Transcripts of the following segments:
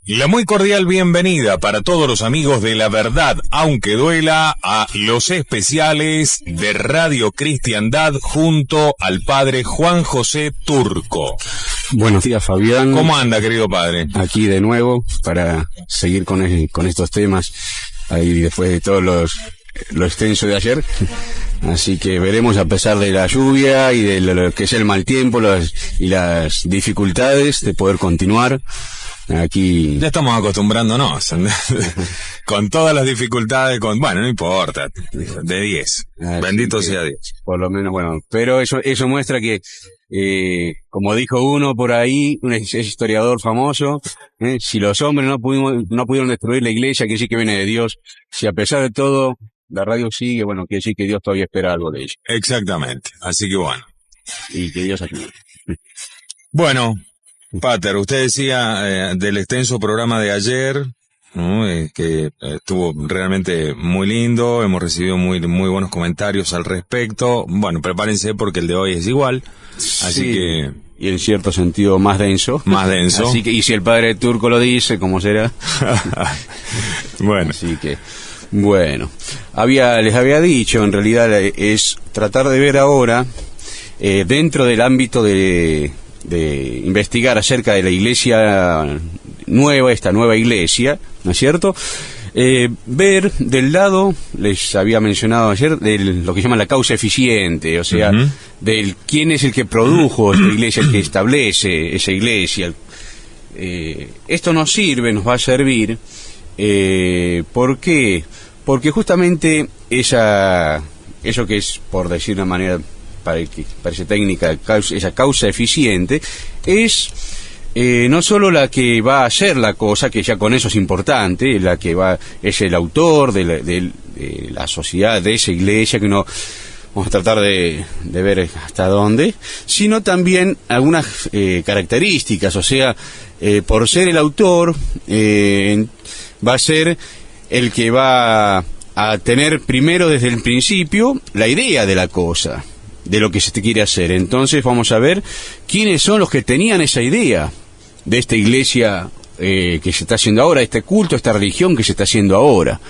La muy cordial bienvenida para todos los amigos de La Verdad, aunque duela, a los especiales de Radio Cristiandad junto al padre Juan José Turco. Buenos días, Fabián. ¿Cómo anda, querido padre? Aquí de nuevo para seguir con estos temas, ahí después de todo lo extenso de ayer. Así que veremos, a pesar de la lluvia y de lo que es el mal tiempo y las dificultades, de poder continuar. Aquí ya estamos acostumbrándonos con todas las dificultades, bueno, no importa, de 10, bendito sea Dios. Por lo menos, bueno, pero eso muestra que, como dijo uno por ahí, un historiador famoso, si los hombres no pudieron destruir la iglesia, que sí que viene de Dios, si a pesar de todo la radio sigue, bueno, quiere decir que Dios todavía espera algo de ella. Exactamente, así que bueno. Y que Dios ayude. Bueno, Pater, usted decía del extenso programa de ayer, ¿no? Que estuvo realmente muy lindo, hemos recibido muy buenos comentarios al respecto. Bueno, prepárense porque el de hoy es igual, así sí, que... Y en cierto sentido más denso. Más denso. Así que, y si el padre Turco lo dice, ¿cómo será? Bueno. Así que, bueno. Les había dicho, en realidad, es tratar de ver ahora, dentro del ámbito de investigar acerca de la iglesia nueva, esta nueva iglesia, ¿no es cierto? Ver del lado, les había mencionado ayer, de lo que llama la causa eficiente, o sea, del quién es el que produjo esta iglesia, el que establece esa iglesia. Esto nos va a servir, ¿por qué? Porque justamente eso que es, por decir de una manera parece técnica, esa causa eficiente, es no solo la que va a hacer la cosa, que ya con eso es importante, es el autor de la sociedad, de esa iglesia, que no vamos a tratar de ver hasta dónde, sino también algunas características, o sea, por ser el autor, va a ser el que va a tener primero desde el principio la idea de la cosa, de lo que se te quiere hacer. Entonces vamos a ver quiénes son los que tenían esa idea de esta iglesia que se está haciendo ahora, este culto, esta religión que se está haciendo ahora.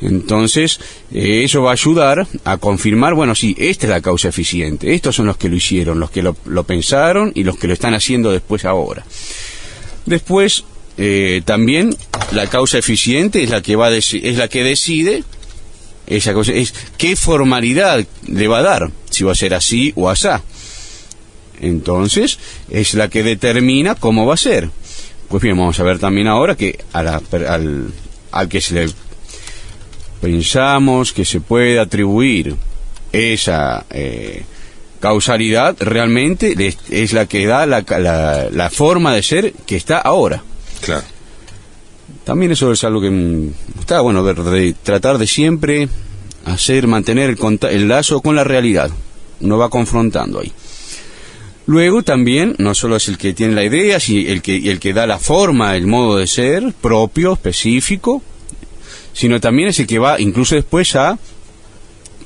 Entonces eso va a ayudar a confirmar, bueno, sí, esta es la causa eficiente, estos son los que lo hicieron, los que lo pensaron y los que lo están haciendo después ahora. Después también la causa eficiente es la que decide esa cosa, es qué formalidad le va a dar, si va a ser así o asá. Entonces, es la que determina cómo va a ser. Pues bien, vamos a ver también ahora que al que se le pensamos que se puede atribuir esa causalidad, realmente es la que da la forma de ser que está ahora. Claro. También eso es algo que está bueno ver, de tratar de siempre mantener el lazo con la realidad. Uno va confrontando ahí. Luego también, no solo es el que tiene la idea, sino el que da la forma, el modo de ser propio, específico, sino también es el que va incluso después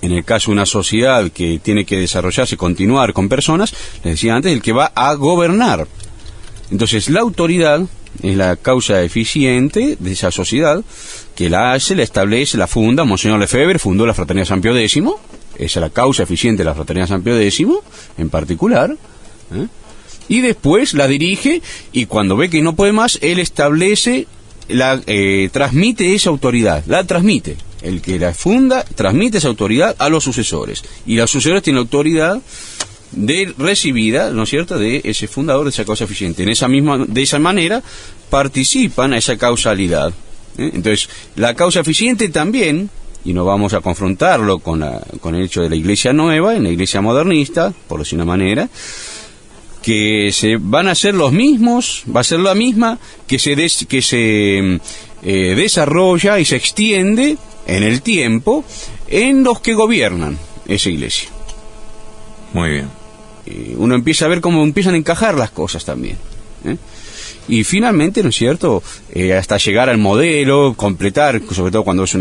en el caso de una sociedad que tiene que desarrollarse, continuar con personas, les decía antes, el que va a gobernar. Entonces la autoridad es la causa eficiente de esa sociedad, que la establece, la funda. Monseñor Lefebvre fundó la Fraternidad San Pío X, esa es la causa eficiente de la Fraternidad San Pío X, en particular, y después la dirige, y cuando ve que no puede más, él establece, transmite esa autoridad, la transmite. El que la funda, transmite esa autoridad a los sucesores, y los sucesores tienen autoridad recibida, ¿no es cierto?, de ese fundador de esa causa eficiente. De esa manera participan a esa causalidad. Entonces, la causa eficiente también, y no vamos a confrontarlo con el hecho de la iglesia nueva, en la iglesia modernista, por decir una manera, que se van a ser los mismos, va a ser la misma que se desarrolla y se extiende en el tiempo en los que gobiernan esa iglesia. Muy bien. Uno empieza a ver cómo empiezan a encajar las cosas también. Y finalmente, ¿no es cierto?, hasta llegar al modelo, completar, sobre todo cuando es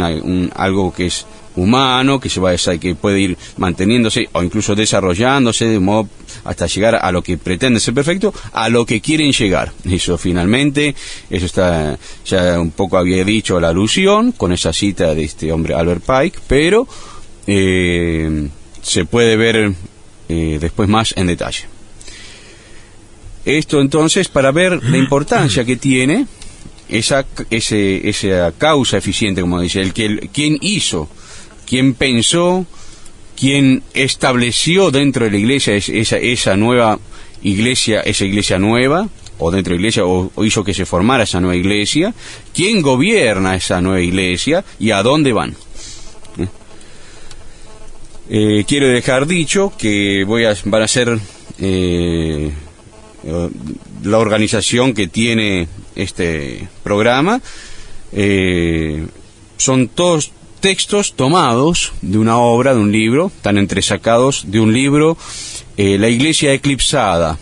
algo que es humano, que puede ir manteniéndose o incluso desarrollándose de modo hasta llegar a lo que pretende ser perfecto, a lo que quieren llegar. Eso finalmente, eso está, ya un poco había dicho la alusión con esa cita de este hombre Albert Pike, pero se puede ver después más en detalle. Esto entonces para ver la importancia que tiene esa causa eficiente, como dice, quien hizo, quien pensó, quien estableció dentro de la iglesia esa nueva iglesia, esa iglesia nueva, o dentro de la iglesia, o hizo que se formara esa nueva iglesia, quien gobierna esa nueva iglesia y a dónde van. Quiero dejar dicho que van a ser la organización que tiene este programa, son todos textos tomados de una obra, de un libro, están entresacados de un libro, La Iglesia Eclipsada,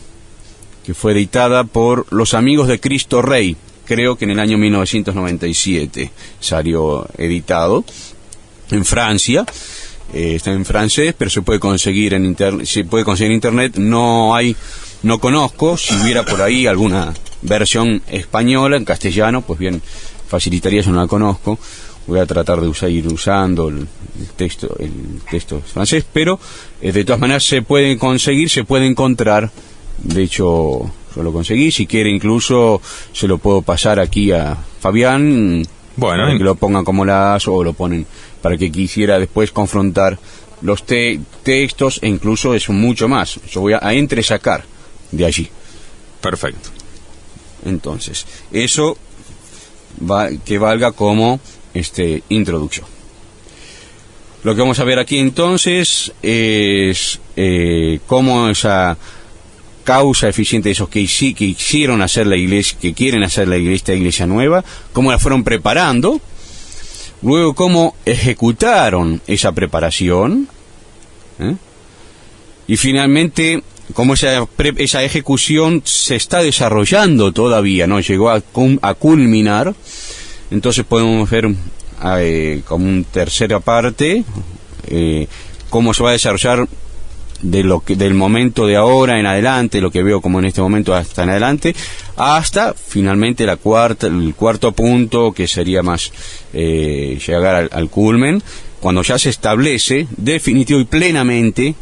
que fue editada por los Amigos de Cristo Rey, creo que en el año 1997 salió editado en Francia. Está en francés, pero se puede conseguir en internet. No conozco, si hubiera por ahí alguna versión española en castellano, pues bien, facilitaría, yo no la conozco. Voy a tratar de ir usando el texto francés, pero de todas maneras se puede conseguir, se puede encontrar. De hecho, yo lo conseguí. Si quiere, incluso se lo puedo pasar aquí a Fabián, bueno, para que lo pongan como o lo ponen para que quisiera después confrontar los textos, e incluso es mucho más. Yo voy a entresacar de allí. Perfecto. Entonces, eso que valga como introducción. Lo que vamos a ver aquí entonces es cómo esa causa eficiente de esos que quisieron hacer la iglesia, que quieren hacer la iglesia nueva, cómo la fueron preparando, luego cómo ejecutaron esa preparación, y finalmente cómo esa ejecución se está desarrollando todavía, no llegó a culminar. Entonces podemos ver como una tercera parte cómo se va a desarrollar del momento de ahora en adelante, lo que veo como en este momento hasta en adelante, hasta finalmente el cuarto punto, que sería más llegar al culmen, cuando ya se establece definitivo y plenamente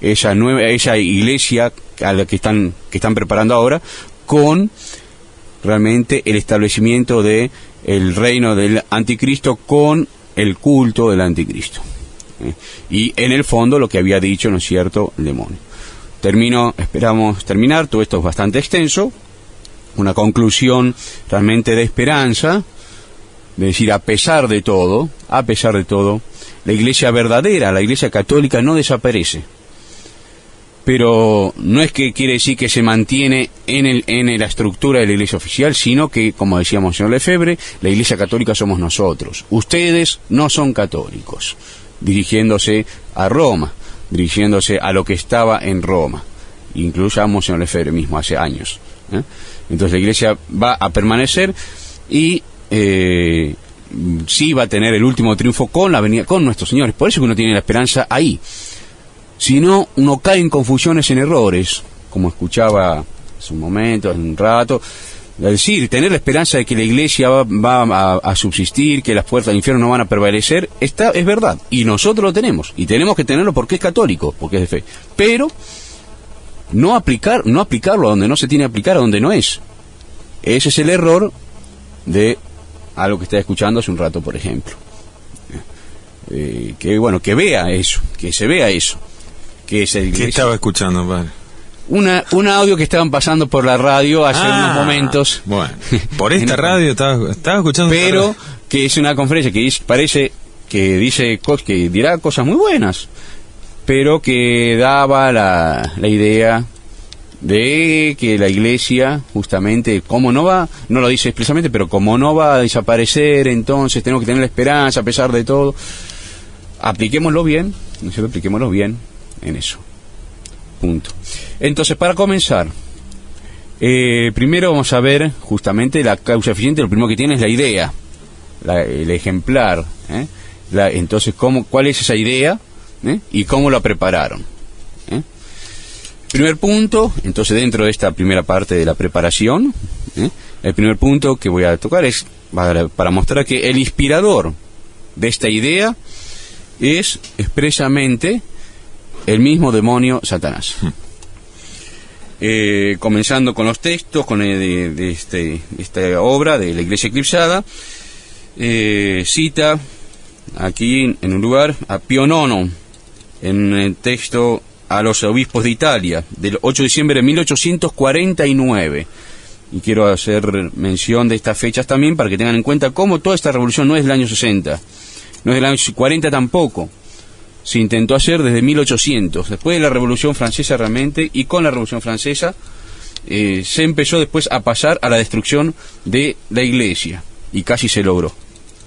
esa iglesia a la que están preparando ahora, con realmente el establecimiento de el reino del anticristo, con el culto del anticristo. Y en el fondo lo que había dicho, ¿no es cierto?, el demonio. Esperamos terminar, todo esto es bastante extenso, una conclusión realmente de esperanza, de decir, a pesar de todo, la iglesia verdadera, la iglesia católica no desaparece. Pero no es que quiere decir que se mantiene en la estructura de la iglesia oficial, sino que, como decíamos, señor Lefebvre, la iglesia católica somos nosotros. Ustedes no son católicos, dirigiéndose a Roma, dirigiéndose a lo que estaba en Roma. Incluyamos, señor Lefebvre mismo, hace años. Entonces la iglesia va a permanecer y sí va a tener el último triunfo con la venida, con nuestros señores. Por eso que uno tiene la esperanza ahí. Si no, uno cae en confusiones, en errores, como escuchaba hace un momento, hace un rato. Es decir, tener la esperanza de que la iglesia va a subsistir, que las puertas del infierno no van a prevalecer, es verdad, y nosotros lo tenemos, y tenemos que tenerlo porque es católico, porque es de fe. Pero no aplicarlo a donde no se tiene que aplicar, a donde no es. Ese es el error de algo que estaba escuchando hace un rato, por ejemplo. Que vea eso, que se vea eso. ¿Qué estaba escuchando, padre? Un audio que estaban pasando por la radio hace unos momentos. Bueno, por esta radio estaba escuchando. Pero que es una conferencia que parece que que dirá cosas muy buenas, pero que daba la idea de que la iglesia, justamente, como no lo dice expresamente, pero como no va a desaparecer, entonces tenemos que tener la esperanza a pesar de todo. Apliquémoslo bien, ¿no es cierto? Apliquémoslo bien en eso. Punto. Entonces, para comenzar, Primero vamos a ver justamente la causa eficiente. Lo primero que tiene es la idea, el ejemplar. Entonces, ¿cuál es esa idea? Y cómo la prepararon. Primer punto, entonces dentro de esta primera parte de la preparación, el primer punto que voy a tocar es para mostrar que el inspirador de esta idea es expresamente el mismo demonio Satanás. Comenzando con los textos de esta obra de la Iglesia Eclipsada, cita aquí en un lugar a Pío IX en el texto a los obispos de Italia del 8 de diciembre de 1849, y quiero hacer mención de estas fechas también para que tengan en cuenta cómo toda esta revolución no es del año 60, no es del año 40 tampoco. Se intentó hacer desde 1800, después de la Revolución Francesa realmente, y con la Revolución Francesa se empezó después a pasar a la destrucción de la Iglesia, y casi se logró,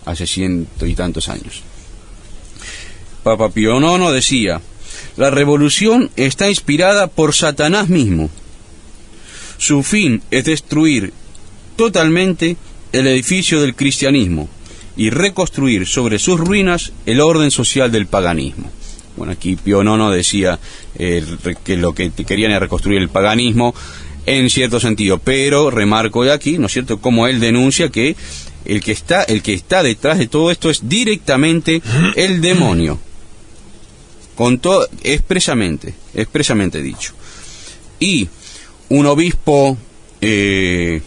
hace 100 y tantos años. Papa Pío IX decía: la revolución está inspirada por Satanás mismo. Su fin es destruir totalmente el edificio del cristianismo y reconstruir sobre sus ruinas el orden social del paganismo. Bueno, aquí Pío IX decía que lo que querían era reconstruir el paganismo en cierto sentido, pero remarco de aquí, ¿no es cierto?, como él denuncia que el que está detrás de todo esto es directamente el demonio, con todo expresamente dicho. Y un obispo que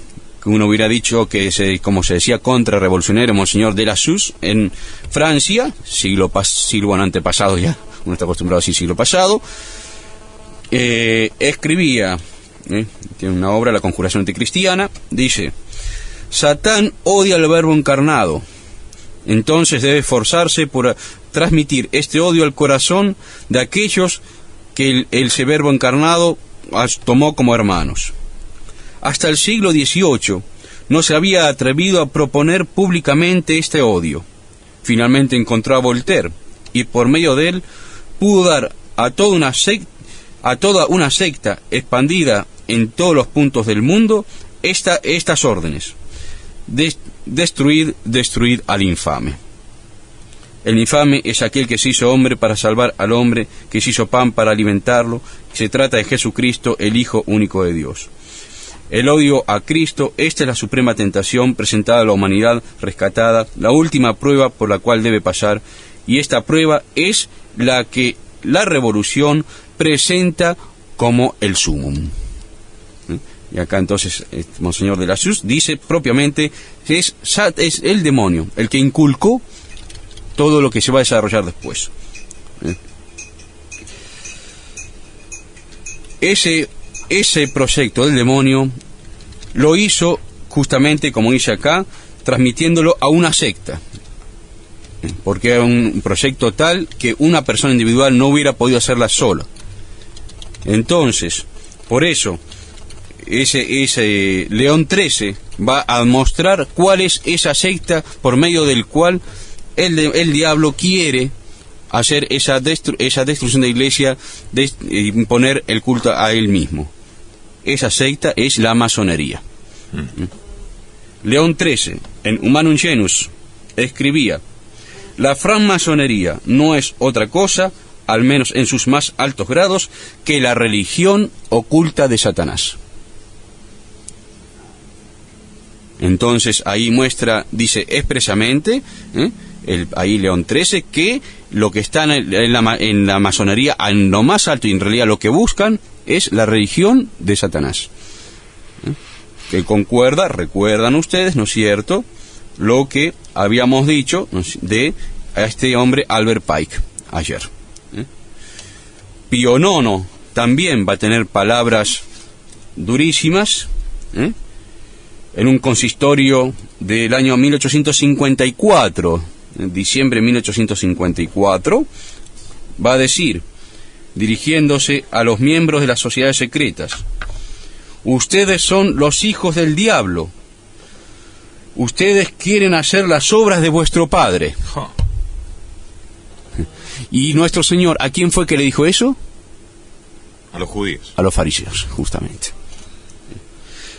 uno hubiera dicho que como se decía, contrarrevolucionario, Monseñor de la Suze, en Francia, siglo antepasado ya, uno está acostumbrado a decir siglo pasado, escribía, tiene una obra, La Conjuración Anticristiana, dice: Satán odia al Verbo encarnado, entonces debe esforzarse por transmitir este odio al corazón de aquellos que ese Verbo encarnado tomó como hermanos. Hasta el siglo XVIII no se había atrevido a proponer públicamente este odio. Finalmente encontró a Voltaire, y por medio de él pudo dar a toda una secta expandida en todos los puntos del mundo estas órdenes: destruid al infame. El infame es aquel que se hizo hombre para salvar al hombre, que se hizo pan para alimentarlo. Se trata de Jesucristo, el Hijo único de Dios. El odio a Cristo, esta es la suprema tentación presentada a la humanidad rescatada, la última prueba por la cual debe pasar, y esta prueba es la que la revolución presenta como el sumum. Y acá entonces Monseñor de la Suze dice propiamente que es el demonio el que inculcó todo lo que se va a desarrollar después. Ese proyecto del demonio lo hizo justamente, como dice acá, transmitiéndolo a una secta, porque era un proyecto tal que una persona individual no hubiera podido hacerla sola. Entonces, por eso, ese León XIII va a mostrar cuál es esa secta por medio del cual el diablo quiere hacer esa destrucción de la Iglesia, de imponer el culto a él mismo. Esa secta es la masonería. León XIII, en Humanum Genus, escribía: la francmasonería no es otra cosa, al menos en sus más altos grados, que la religión oculta de Satanás. Entonces ahí dice expresamente, ahí León XIII, que lo que está en la masonería, en lo más alto, y en realidad lo que buscan es la religión de Satanás. Que recuerdan ustedes, ¿no es cierto?, lo que habíamos dicho de a este hombre Albert Pike ayer. Pío IX también va a tener palabras durísimas, en un consistorio del año 1854, en diciembre de 1854, va a decir, dirigiéndose a los miembros de las sociedades secretas: ustedes son los hijos del diablo. Ustedes quieren hacer las obras de vuestro padre. Y nuestro Señor, ¿a quién fue que le dijo eso? A los judíos. A los fariseos, justamente.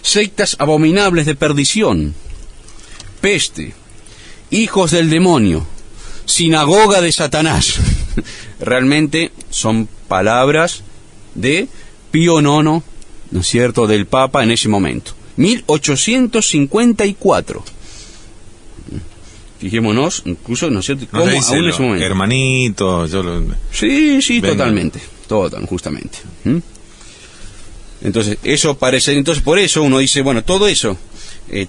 sectas abominables de perdición, peste, hijos del demonio, sinagoga de Satanás. Realmente son palabras de Pío IX, ¿no es cierto?, del Papa en ese momento. 1854. Fijémonos, incluso, ¿no es cierto?, cómo aún en ese momento. Hermanito, Sí, venga. totalmente, justamente. Entonces, eso parece, entonces por eso uno dice, bueno, todo eso,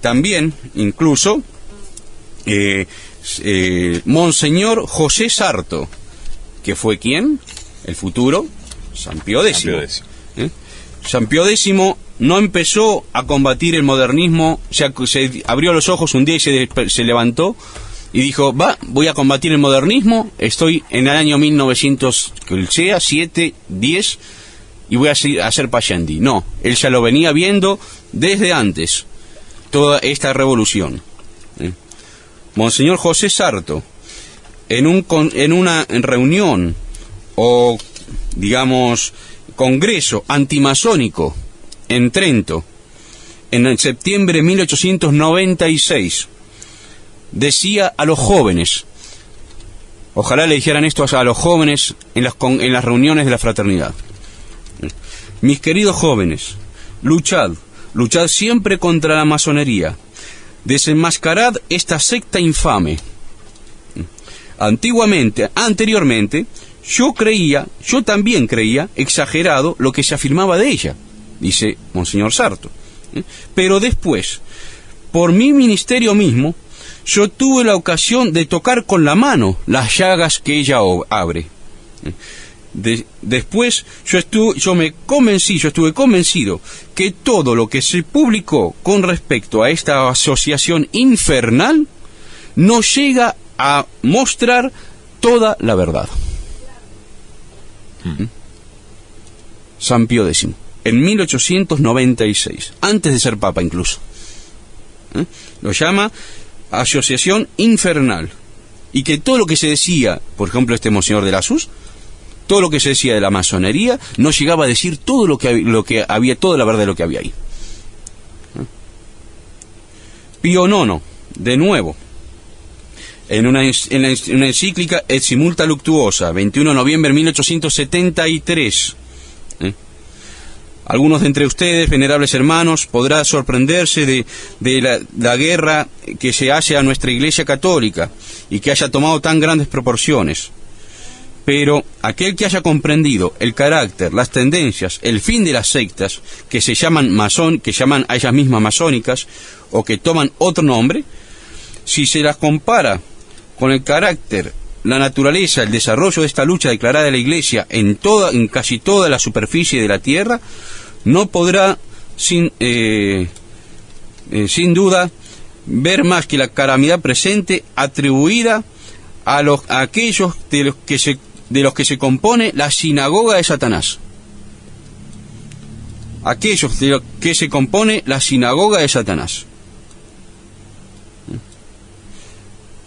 también, incluso, Monseñor José Sarto, que fue ¿quién? El futuro San Pío X. San Pío X no empezó a combatir el modernismo, se abrió los ojos un día y se levantó y dijo, voy a combatir el modernismo, estoy en el año 1900, que sea, 7, 10, y voy a hacer Payendi. No, él ya lo venía viendo desde antes, toda esta revolución. Monseñor José Sarto, en una reunión o, digamos, congreso antimasónico en Trento, en septiembre de 1896, decía a los jóvenes, ojalá le dijeran esto a los jóvenes en las reuniones de la fraternidad: mis queridos jóvenes, luchad siempre contra la masonería, desenmascarad esta secta infame. Anteriormente, yo también creía exagerado lo que se afirmaba de ella, dice Monseñor Sarto. Pero después, por mi ministerio mismo, yo tuve la ocasión de tocar con la mano las llagas que ella abre. Después yo estuve convencido que todo lo que se publicó con respecto a esta asociación infernal no llega a mostrar toda la verdad. San Pío X, en 1896, antes de ser papa incluso, lo llama asociación infernal, y que todo lo que se decía, por ejemplo, este Monseñor de la Sus, todo lo que se decía de la masonería no llegaba a decir todo lo que había, toda la verdad de lo que había ahí. Pío IX, de nuevo, en una encíclica Et Simulta Luctuosa, 21 de noviembre de 1873. Algunos de entre ustedes, venerables hermanos, podrá sorprenderse de la guerra que se hace a nuestra Iglesia Católica y que haya tomado tan grandes proporciones. Pero aquel que haya comprendido el carácter, las tendencias, el fin de las sectas que se llaman que llaman a ellas mismas masónicas o que toman otro nombre, si se las compara con el carácter, la naturaleza, el desarrollo de esta lucha declarada de la Iglesia en casi toda la superficie de la tierra, no podrá sin duda ver más que la calamidad presente atribuida a aquellos de los que se compone la sinagoga de Satanás. Aquellos de los que se compone la sinagoga de Satanás,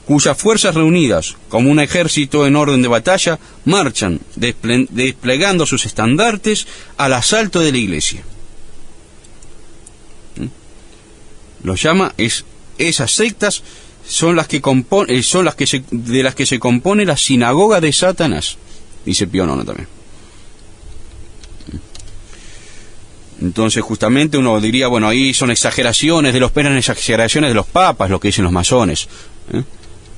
cuyas fuerzas reunidas, como un ejército en orden de batalla, marchan desplegando sus estandartes al asalto de la Iglesia. Lo llama, esas sectas son las que de las que se compone la sinagoga de Satanás, dice Pío IX también. Entonces, justamente uno diría, bueno, ahí eran exageraciones de los papas, lo que dicen los masones.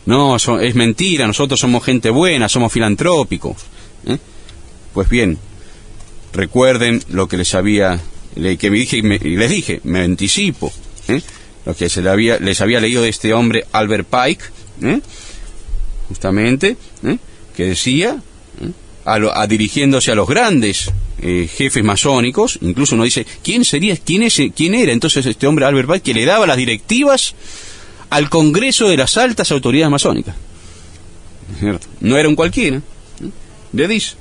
No, es mentira, nosotros somos gente buena, somos filantrópicos. Pues bien, recuerden lo que les dije, me anticipo, lo que les había leído de este hombre Albert Pike, justamente, que decía, dirigiéndose a los grandes jefes masónicos, incluso uno dice, ¿quién era entonces este hombre Albert Pike que le daba las directivas al Congreso de las altas autoridades masónicas? No era un cualquiera. Le dice,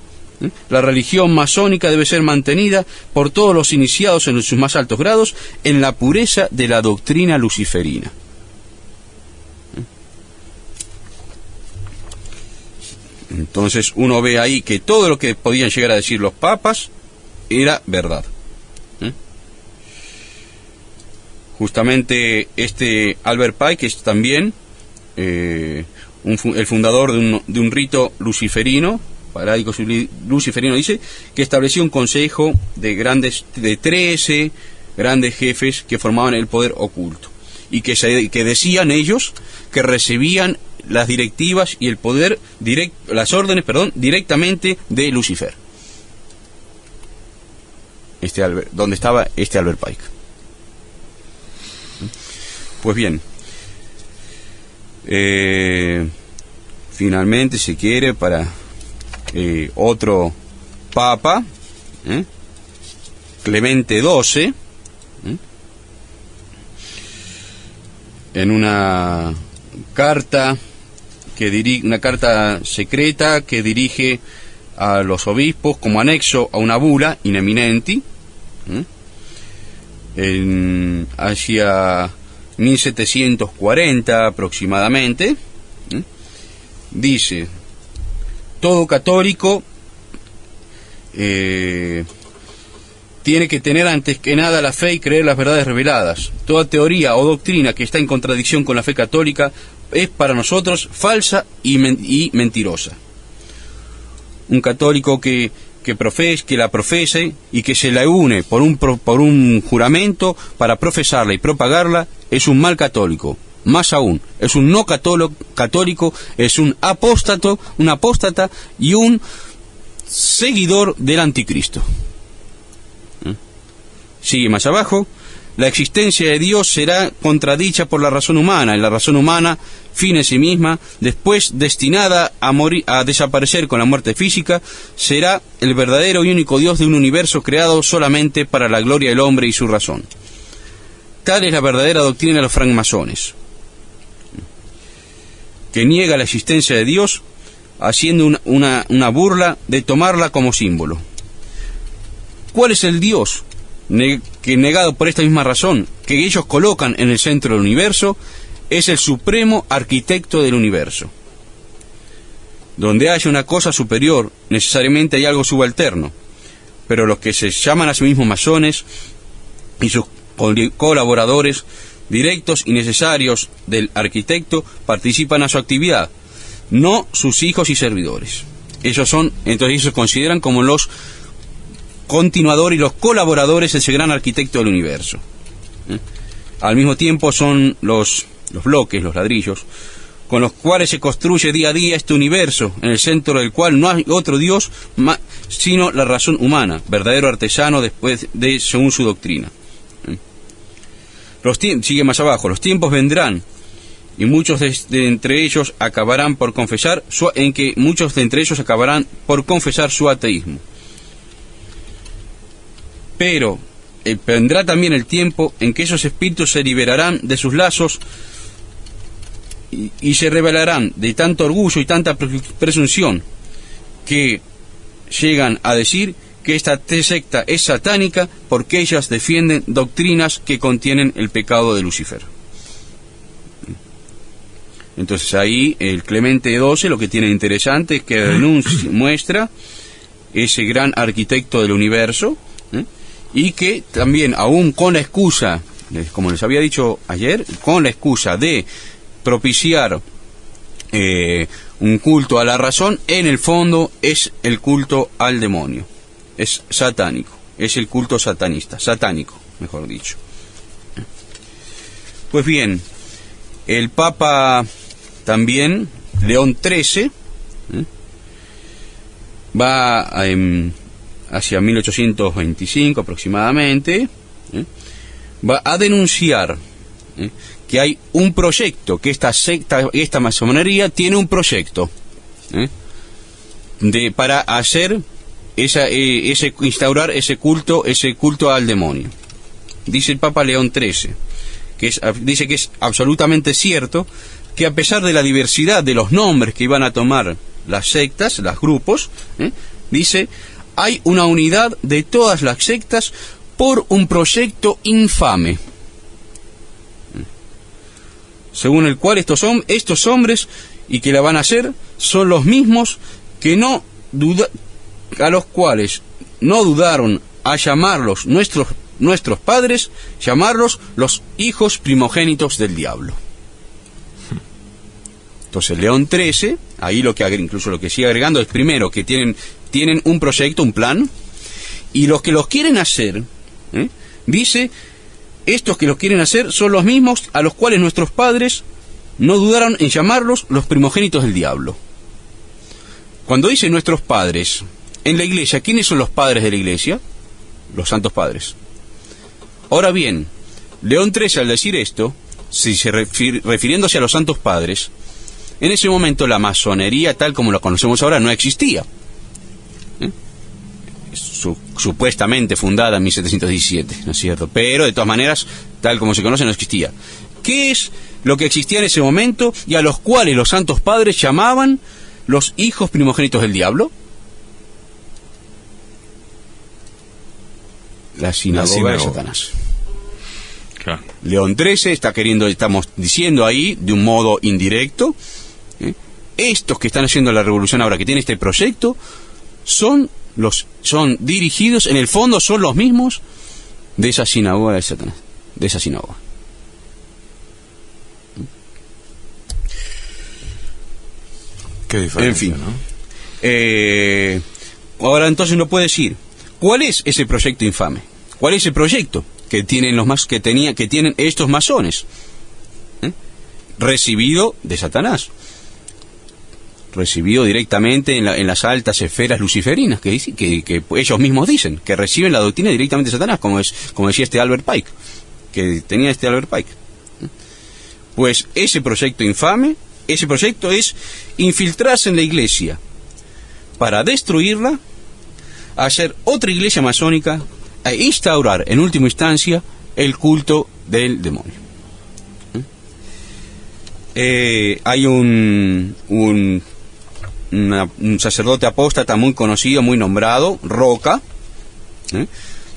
la religión masónica debe ser mantenida por todos los iniciados en sus más altos grados en la pureza de la doctrina luciferina. Entonces uno ve ahí que todo lo que podían llegar a decir los papas era verdad. Justamente este Albert Pike es también el fundador de un rito luciferino, parádico luciferino, dice, que estableció un consejo de 13 grandes jefes que formaban el poder oculto, y que decían ellos que recibían las directivas y el poder, las órdenes, directamente de Lucifer. Donde estaba este Albert Pike. Pues bien, finalmente se quiere para otro papa, Clemente XII, en una carta una carta secreta que dirige a los obispos como anexo a una bula in eminenti, hacia 1740 aproximadamente, dice: todo católico tiene que tener antes que nada la fe y creer las verdades reveladas. Toda teoría o doctrina que está en contradicción con la fe católica es para nosotros falsa y mentirosa. Un católico que la profese y que se la une por un juramento para profesarla y propagarla es un mal católico. Más aún, es un no católico, es un apóstata y un seguidor del anticristo. Sigue más abajo: la existencia de Dios será contradicha por la razón humana, y la razón humana, fin en sí misma, después destinada a desaparecer con la muerte física, será el verdadero y único Dios de un universo creado solamente para la gloria del hombre y su razón. Tal es la verdadera doctrina de los francmasones, que niega la existencia de Dios, haciendo una burla de tomarla como símbolo. ¿Cuál es el Dios que, negado por esta misma razón, que ellos colocan en el centro del universo, es el supremo arquitecto del universo? Donde haya una cosa superior, necesariamente hay algo subalterno, pero los que se llaman a sí mismos masones y sus colaboradores directos y necesarios del arquitecto participan a su actividad, no sus hijos y servidores. Entonces ellos se consideran como los continuadores y los colaboradores de ese gran arquitecto del universo. Al mismo tiempo son los bloques, los ladrillos, con los cuales se construye día a día este universo, en el centro del cual no hay otro Dios sino la razón humana, verdadero artesano según su doctrina. Sigue más abajo: los tiempos vendrán y muchos de entre ellos acabarán por confesar su ateísmo. Pero vendrá también el tiempo en que esos espíritus se liberarán de sus lazos y se rebelarán de tanto orgullo y tanta presunción que llegan a decir que esta secta es satánica porque ellas defienden doctrinas que contienen el pecado de Lucifer. Entonces ahí el Clemente XII lo que tiene interesante es que muestra ese gran arquitecto del universo, y que también, aún con la excusa, como les había dicho ayer, con la excusa de propiciar un culto a la razón, en el fondo es el culto al demonio, es satánico, es el culto satánico, mejor dicho. Pues bien, el Papa también, León XIII, va hacia 1825 aproximadamente, va a denunciar que hay un proyecto, que esta secta, esta masonería tiene un proyecto para hacer instaurar ese culto al demonio. Dice el Papa León XIII, dice que es absolutamente cierto que a pesar de la diversidad de los nombres que iban a tomar las sectas, los grupos, dice: hay una unidad de todas las sectas por un proyecto infame, según el cual estos hombres y que la van a hacer son los mismos que a los cuales no dudaron a llamarlos nuestros nuestros padres, llamarlos los hijos primogénitos del diablo. Entonces León XIII, ahí incluso lo que sigue agregando es primero que tienen un proyecto, un plan, y los que los quieren hacer, dice, estos que los quieren hacer son los mismos a los cuales nuestros padres no dudaron en llamarlos los primogénitos del diablo. Cuando dice nuestros padres, en la iglesia, ¿quiénes son los padres de la iglesia? Los santos padres. Ahora bien, León XIII al decir esto, refiriéndose a los santos padres, en ese momento la masonería tal como la conocemos ahora no existía. Supuestamente fundada en 1717, ¿no es cierto? Pero de todas maneras, tal como se conoce, no existía. ¿Qué es lo que existía en ese momento y a los cuales los santos padres llamaban los hijos primogénitos del diablo? La sinagoga de Satanás. Claro. León XIII estamos diciendo ahí, de un modo indirecto, estos que están haciendo la revolución ahora, que tienen este proyecto, son dirigidos, en el fondo son los mismos de esa sinagoga de Satanás, de esa sinagoga. Qué diferencia, en fin, ¿no? Ahora entonces uno puede decir, ¿cuál es ese proyecto infame? ¿Cuál es el proyecto que tienen que tienen estos masones? Recibido de Satanás, recibido directamente en las altas esferas luciferinas, que ellos mismos dicen que reciben la doctrina directamente de Satanás, como decía este Albert Pike, que tenía este Albert Pike. Pues ese proyecto infame, ese proyecto es infiltrarse en la iglesia para destruirla, hacer otra iglesia masónica e instaurar en última instancia el culto del demonio. Hay un sacerdote apóstata muy conocido, muy nombrado, Roca,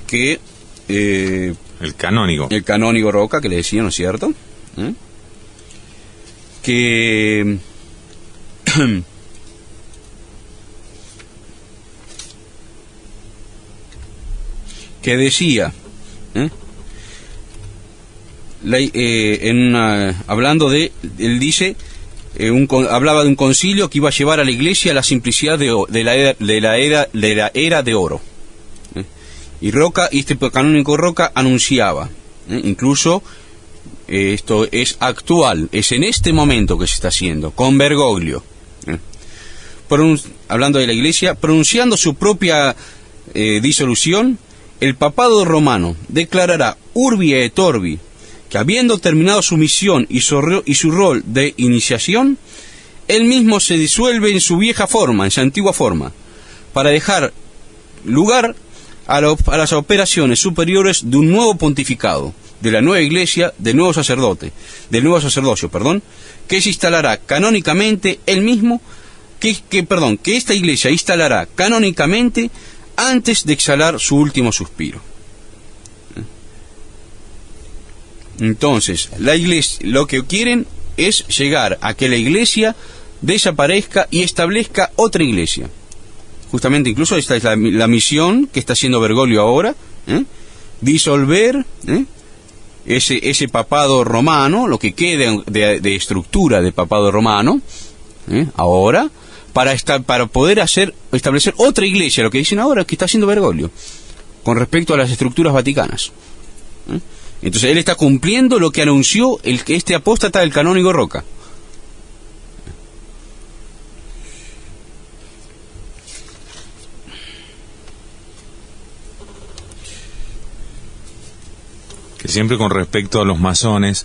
que el canónigo Roca, que le decía, ¿no es cierto? Que decía, hablando de, él dice, hablaba de un concilio que iba a llevar a la iglesia a la simplicidad de la era de oro. Y este canónigo Roca anunciaba, incluso esto es actual, es en este momento que se está haciendo, con Bergoglio, hablando de la iglesia, pronunciando su propia disolución, el papado romano declarará urbi et orbi que habiendo terminado su misión y su rol de iniciación, él mismo se disuelve en su vieja forma, en su antigua forma, para dejar lugar a las operaciones superiores de un nuevo pontificado, de la nueva iglesia, del nuevo sacerdocio, que se instalará canónicamente él mismo, que esta iglesia instalará canónicamente antes de exhalar su último suspiro. Entonces, la iglesia, lo que quieren es llegar a que la iglesia desaparezca y establezca otra iglesia. Justamente, incluso esta es la misión que está haciendo Bergoglio ahora, disolver ese papado romano, lo que quede de estructura de papado romano, ahora, para poder establecer otra iglesia, lo que dicen ahora que está haciendo Bergoglio, con respecto a las estructuras vaticanas. Entonces él está cumpliendo lo que anunció este apóstata del canónigo Roca. Que siempre con respecto a los masones,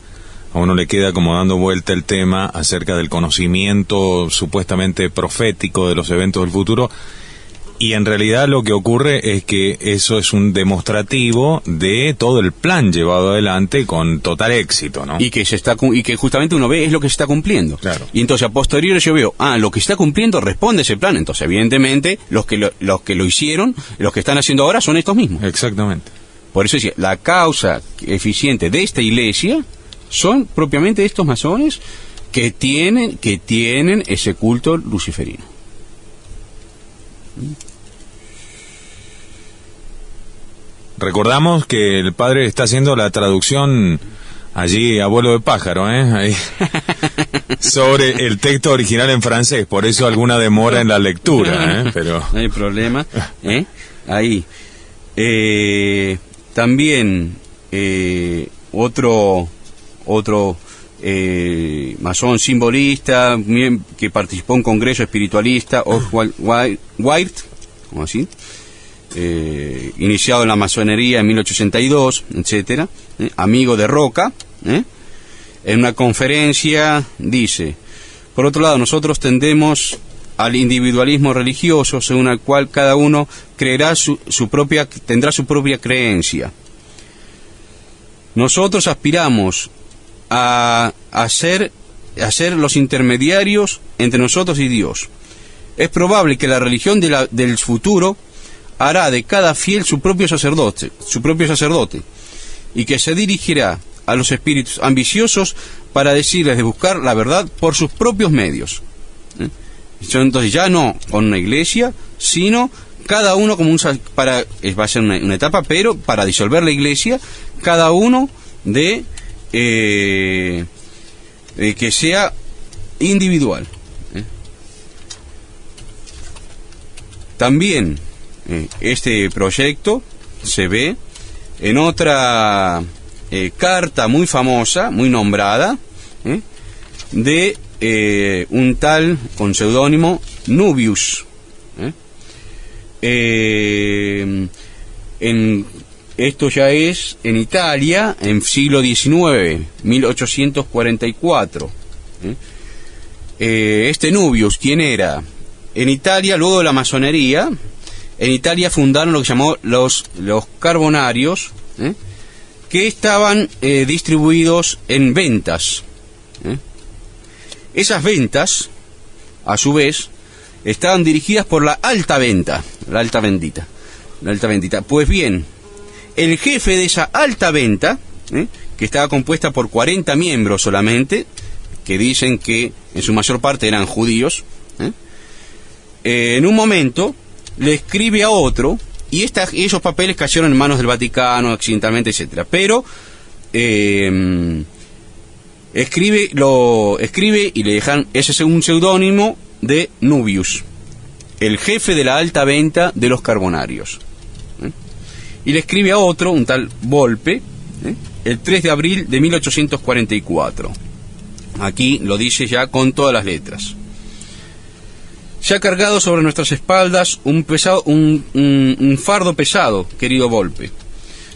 a uno le queda como dando vuelta el tema acerca del conocimiento supuestamente profético de los eventos del futuro, y en realidad lo que ocurre es que eso es un demostrativo de todo el plan llevado adelante con total éxito, ¿no? Y que justamente uno ve es lo que se está cumpliendo. Claro. Y entonces a posteriori yo veo, lo que se está cumpliendo responde a ese plan. Entonces evidentemente los que lo hicieron, los que están haciendo ahora son estos mismos. Exactamente. Por eso decía, la causa eficiente de esta iglesia son propiamente estos masones que tienen ese culto luciferino. Recordamos que el padre está haciendo la traducción allí a vuelo de pájaro, ahí, sobre el texto original en francés, por eso alguna demora en la lectura, pero no hay problema, ahí. También otro masón simbolista que participó en un congreso espiritualista, Oswald Wirth, ¿cómo así? Iniciado en la masonería en 1862, etcétera, amigo de Roca, en una conferencia dice: por otro lado, nosotros tendemos al individualismo religioso, según el cual cada uno tendrá su propia creencia. Nosotros aspiramos a ser los intermediarios entre nosotros y Dios. Es probable que la religión del futuro hará de cada fiel su propio sacerdote, y que se dirigirá a los espíritus ambiciosos para decirles de buscar la verdad por sus propios medios. Entonces ya no con una iglesia, sino cada uno como va a ser una etapa, pero para disolver la iglesia, cada uno de que sea individual. También este proyecto se ve en otra carta muy famosa, muy nombrada, de un tal con seudónimo Nubius. Esto ya es en Italia, en siglo XIX, 1844. Este Nubius, ¿quién era? En Italia, luego de la masonería, en Italia fundaron lo que llamó los carbonarios, que estaban distribuidos en ventas. Esas ventas, a su vez, estaban dirigidas por la alta venta, la alta vendita. Pues bien, el jefe de esa alta venta, que estaba compuesta por 40 miembros solamente, que dicen que en su mayor parte eran judíos, en un momento le escribe a otro, y esos papeles cayeron en manos del Vaticano accidentalmente, etcétera. Pero escribe y le dejan, ese es un seudónimo de Nubius, el jefe de la alta venta de los carbonarios. Y le escribe a otro, un tal Volpe, el 3 de abril de 1844. Aquí lo dice ya con todas las letras. Se ha cargado sobre nuestras espaldas un fardo pesado, querido Volpe.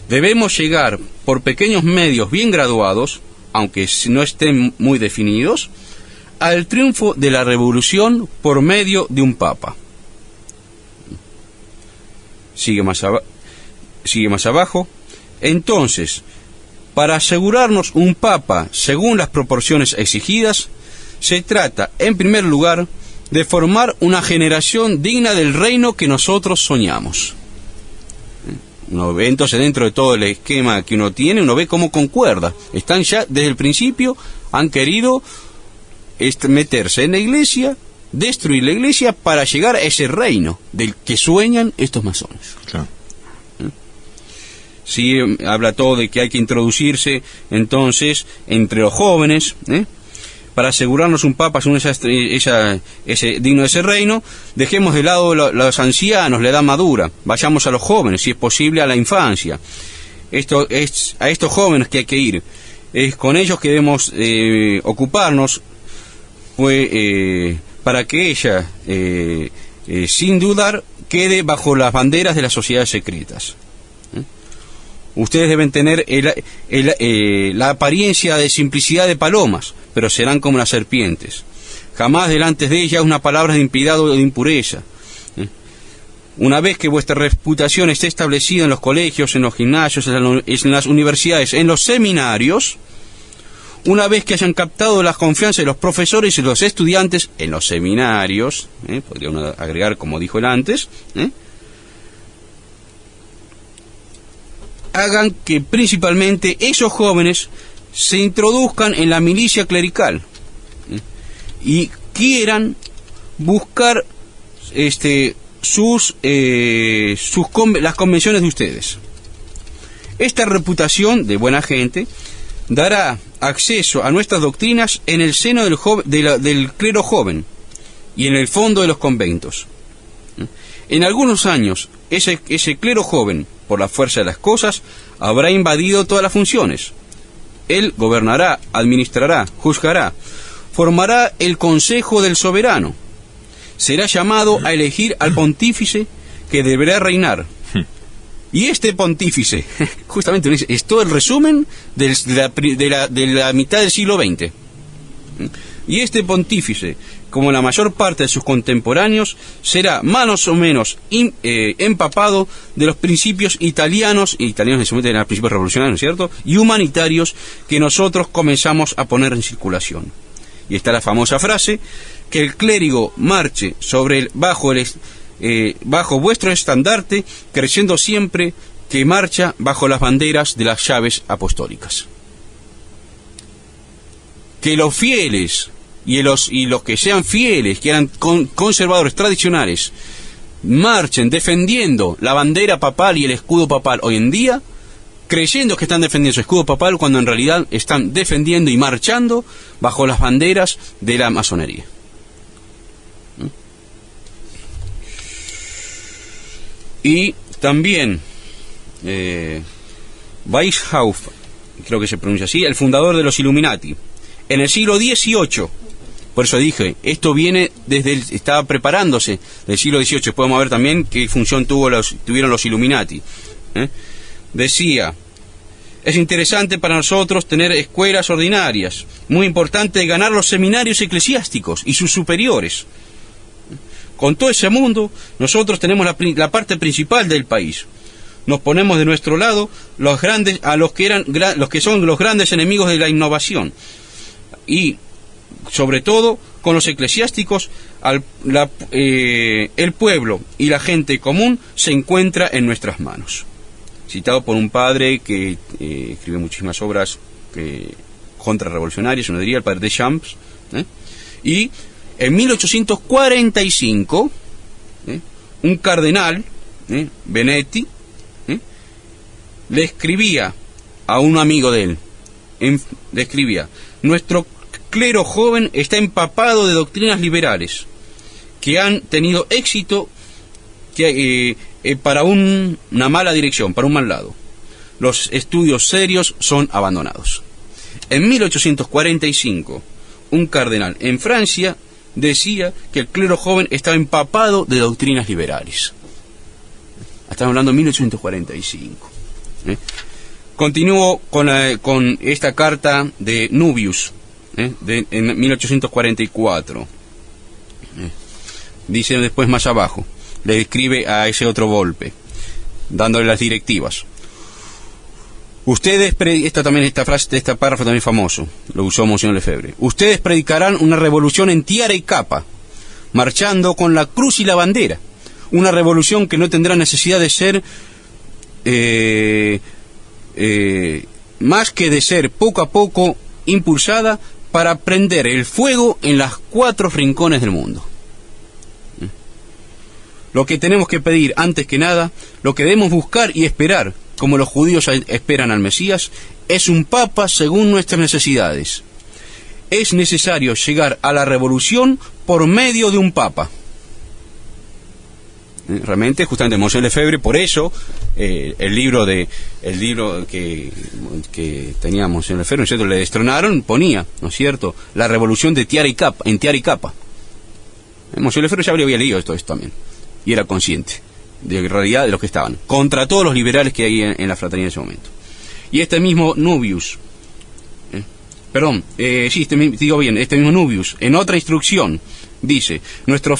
Debemos llegar por pequeños medios bien graduados, aunque no estén muy definidos, al triunfo de la revolución por medio de un papa. Sigue más abajo. Entonces, para asegurarnos un papa según las proporciones exigidas, se trata, en primer lugar, de formar una generación digna del reino que nosotros soñamos. Uno ve entonces, dentro de todo el esquema que uno tiene, uno ve cómo concuerda. Están ya desde el principio, han querido meterse en la iglesia, destruir la iglesia para llegar a ese reino del que sueñan estos masones. Claro. Sí, habla todo de que hay que introducirse entonces entre los jóvenes, para asegurarnos un papa según digno de ese reino. Dejemos de lado los ancianos, la edad madura, vayamos a los jóvenes, si es posible a la infancia. A estos jóvenes que hay que ir, es con ellos que debemos ocuparnos, pues, para que ella, sin dudar, quede bajo las banderas de las sociedades secretas. Ustedes deben tener la apariencia de simplicidad de palomas, pero serán como las serpientes. Jamás delante de ellas una palabra de impiedad o de impureza. Una vez que vuestra reputación esté establecida en los colegios, en los gimnasios, en las universidades, en los seminarios, una vez que hayan captado la confianza de los profesores y los estudiantes en los seminarios, podría uno agregar como dijo él antes, hagan que principalmente esos jóvenes se introduzcan en la milicia clerical y quieran buscar las convenciones de ustedes. Esta reputación de buena gente dará acceso a nuestras doctrinas en el seno del clero joven y en el fondo de los conventos. En algunos años, ese clero joven, por la fuerza de las cosas, habrá invadido todas las funciones. Él gobernará, administrará, juzgará, formará el consejo del soberano, será llamado a elegir al pontífice que deberá reinar. Y este pontífice, justamente es todo el resumen de la mitad del siglo XX. Y este pontífice, como la mayor parte de sus contemporáneos, será más o menos empapado de los principios italianos en ese momento eran principios revolucionarios, ¿cierto?, y humanitarios que nosotros comenzamos a poner en circulación. Y está la famosa frase, que el clérigo marche bajo vuestro estandarte, creciendo siempre que marcha bajo las banderas de las llaves apostólicas. Que los fieles y los que sean fieles, que eran conservadores tradicionales, marchen defendiendo la bandera papal y el escudo papal hoy en día, creyendo que están defendiendo su escudo papal, cuando en realidad están defendiendo y marchando bajo las banderas de la masonería. Y también Weishaupt, creo que se pronuncia así, el fundador de los Illuminati, en el siglo XVIII, por eso dije, esto viene estaba preparándose del siglo XVIII, podemos ver también qué función tuvieron los Illuminati. Decía, es interesante para nosotros tener escuelas ordinarias, muy importante ganar los seminarios eclesiásticos y sus superiores. Con todo ese mundo, nosotros tenemos la parte principal del país. Nos ponemos de nuestro lado los que son los grandes enemigos de la innovación. Y, sobre todo, con los eclesiásticos, el pueblo y la gente común se encuentra en nuestras manos. Citado por un padre que escribe muchísimas obras contrarrevolucionarias, uno diría, el padre Deschamps, y en 1845, un cardenal, Benetti, le escribía a un amigo de él, le escribía, nuestro clero joven está empapado de doctrinas liberales que han tenido éxito para una mala dirección, para un mal lado. Los estudios serios son abandonados. En 1845, un cardenal en Francia decía que el clero joven estaba empapado de doctrinas liberales. Estamos hablando de 1845. Continúo con esta carta de Nubius, en 1844. Dice después más abajo, le escribe a ese otro Volpe, dándole las directivas. Ustedes, esta párrafo también es famoso, lo usó Monseñor Lefebvre. Ustedes predicarán una revolución en tiara y capa, marchando con la cruz y la bandera. Una revolución que no tendrá necesidad de ser más que de ser poco a poco impulsada para prender el fuego en los 4 rincones del mundo. Lo que tenemos que pedir antes que nada, lo que debemos buscar y esperar, como los judíos esperan al Mesías, es un papa según nuestras necesidades. Es necesario llegar a la revolución por medio de un papa. Realmente, justamente Monseñor Lefebvre, por eso el libro que tenía Monseñor Lefebvre, ¿no es cierto?, le destronaron, ponía, ¿no es cierto?, la revolución de tiara y capa, en tiara y capa. Monseñor Lefebvre ya había leído esto también, y era consciente de la realidad de los que estaban, contra todos los liberales que hay en la fraternidad en ese momento. Y este mismo Nubius, este mismo Nubius, en otra instrucción, dice, nuestro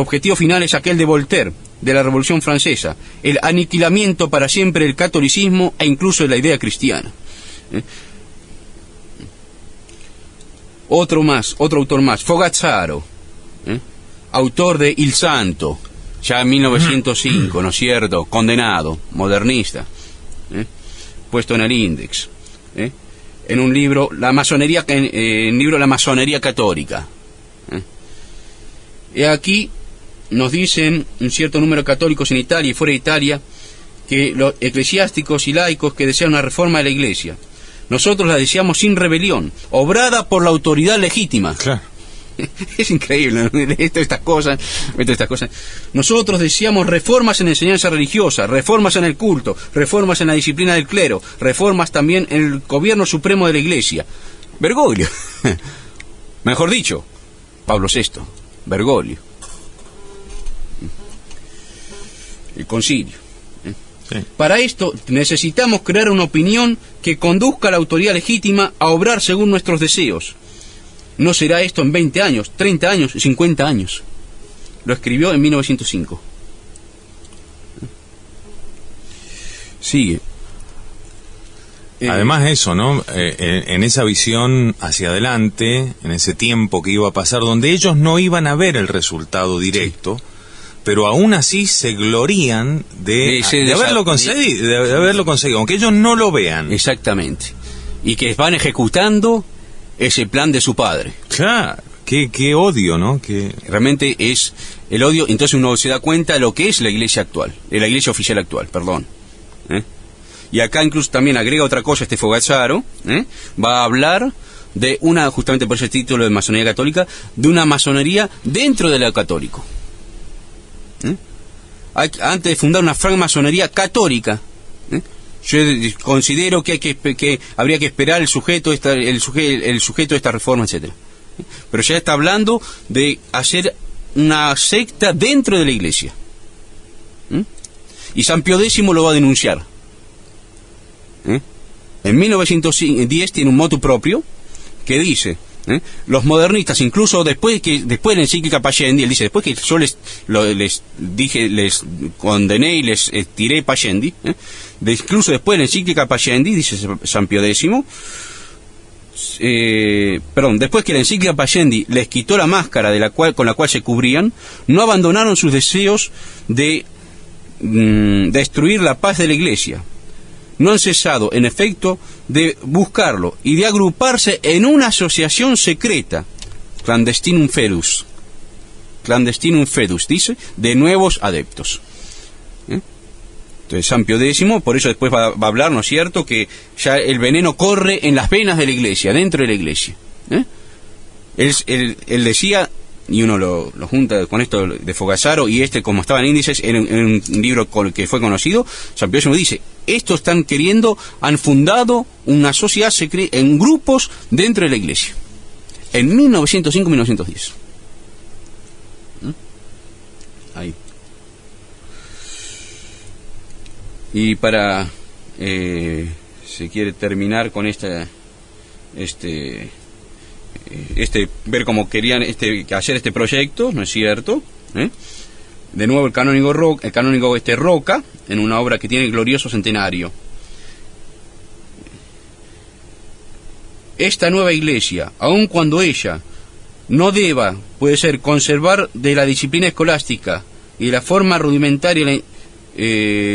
objetivo final es aquel de Voltaire, de la Revolución Francesa, el aniquilamiento para siempre del catolicismo e incluso de la idea cristiana. Otro autor más, Fogazzaro, autor de Il Santo, ya en 1905, ¿no es cierto?, condenado, modernista, puesto en el Index, en un libro, La Masonería Católica. Y aquí nos dicen un cierto número de católicos en Italia y fuera de Italia que los eclesiásticos y laicos que desean una reforma de la Iglesia. Nosotros la deseamos sin rebelión, obrada por la autoridad legítima. Claro. Es increíble, ¿no? Estas cosas. Nosotros deseamos reformas en la enseñanza religiosa, reformas en el culto, reformas en la disciplina del clero, reformas también en el gobierno supremo de la Iglesia. Bergoglio. Mejor dicho, Pablo VI. Bergoglio. El concilio. Sí. Para esto necesitamos crear una opinión que conduzca a la autoridad legítima a obrar según nuestros deseos. No será esto en 20 años, 30 años, 50 años. Lo escribió en 1905. Sigue. Además eso, ¿no? En esa visión hacia adelante, en ese tiempo que iba a pasar, donde ellos no iban a ver el resultado directo, sí, pero aún así se glorían de haberlo conseguido, aunque ellos no lo vean. Exactamente. Y que van ejecutando ese plan de su padre. Claro, qué odio, ¿no? Realmente es el odio. Entonces uno se da cuenta de lo que es la iglesia actual, la iglesia oficial actual, perdón. Y acá incluso también agrega otra cosa Fogazzaro, va a hablar de una, justamente por ese título de masonería católica, de una masonería dentro de lo católico. Antes de fundar una francmasonería católica, yo considero que habría que esperar el sujeto de esta reforma, etcétera. Pero ya está hablando de hacer una secta dentro de la iglesia. Y San Pío X lo va a denunciar. En 1910 tiene un motu propio que dice, los modernistas, incluso después de la encíclica Pascendi, él dice, después que yo les condené y les tiré Pascendi, incluso después de la encíclica Pascendi, dice San Pío X, después que la encíclica Pascendi les quitó la máscara con la cual se cubrían, no abandonaron sus deseos de destruir la paz de la Iglesia. No han cesado, en efecto, de buscarlo y de agruparse en una asociación secreta, clandestinum fedus, dice, de nuevos adeptos. Entonces San Pío X, por eso después va a hablar, ¿no es cierto?, que ya el veneno corre en las venas de la Iglesia, dentro de la Iglesia. Él decía, y uno lo junta con esto de Fogazzaro, y como estaban índices, en un libro que fue conocido, San Pío X dice, estos han fundado una sociedad secreta en grupos dentro de la Iglesia, en 1905-1910. Ahí. Y para, se quiere terminar con ver cómo querían hacer este proyecto, ¿no es cierto? De nuevo el canónigo Roca, en una obra que tiene el glorioso centenario. Esta nueva iglesia, aun cuando ella no puede ser conservar de la disciplina escolástica y de la forma rudimentaria,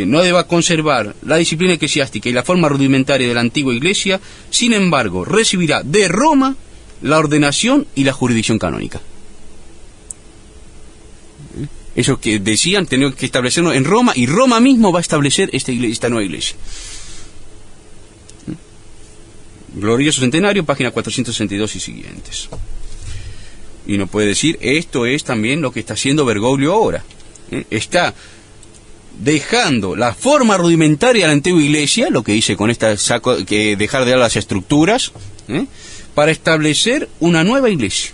no deba conservar la disciplina eclesiástica y la forma rudimentaria de la antigua iglesia, sin embargo, recibirá de Roma la ordenación y la jurisdicción canónica. Eso que decían, tenían que establecerlo en Roma, y Roma mismo va a establecer esta nueva iglesia. Glorioso centenario, página 462 y siguientes. Y uno puede decir, esto es también lo que está haciendo Bergoglio ahora. Está dejando la forma rudimentaria de la antigua iglesia, lo que dice con esta que dejar de dar las estructuras, para establecer una nueva iglesia.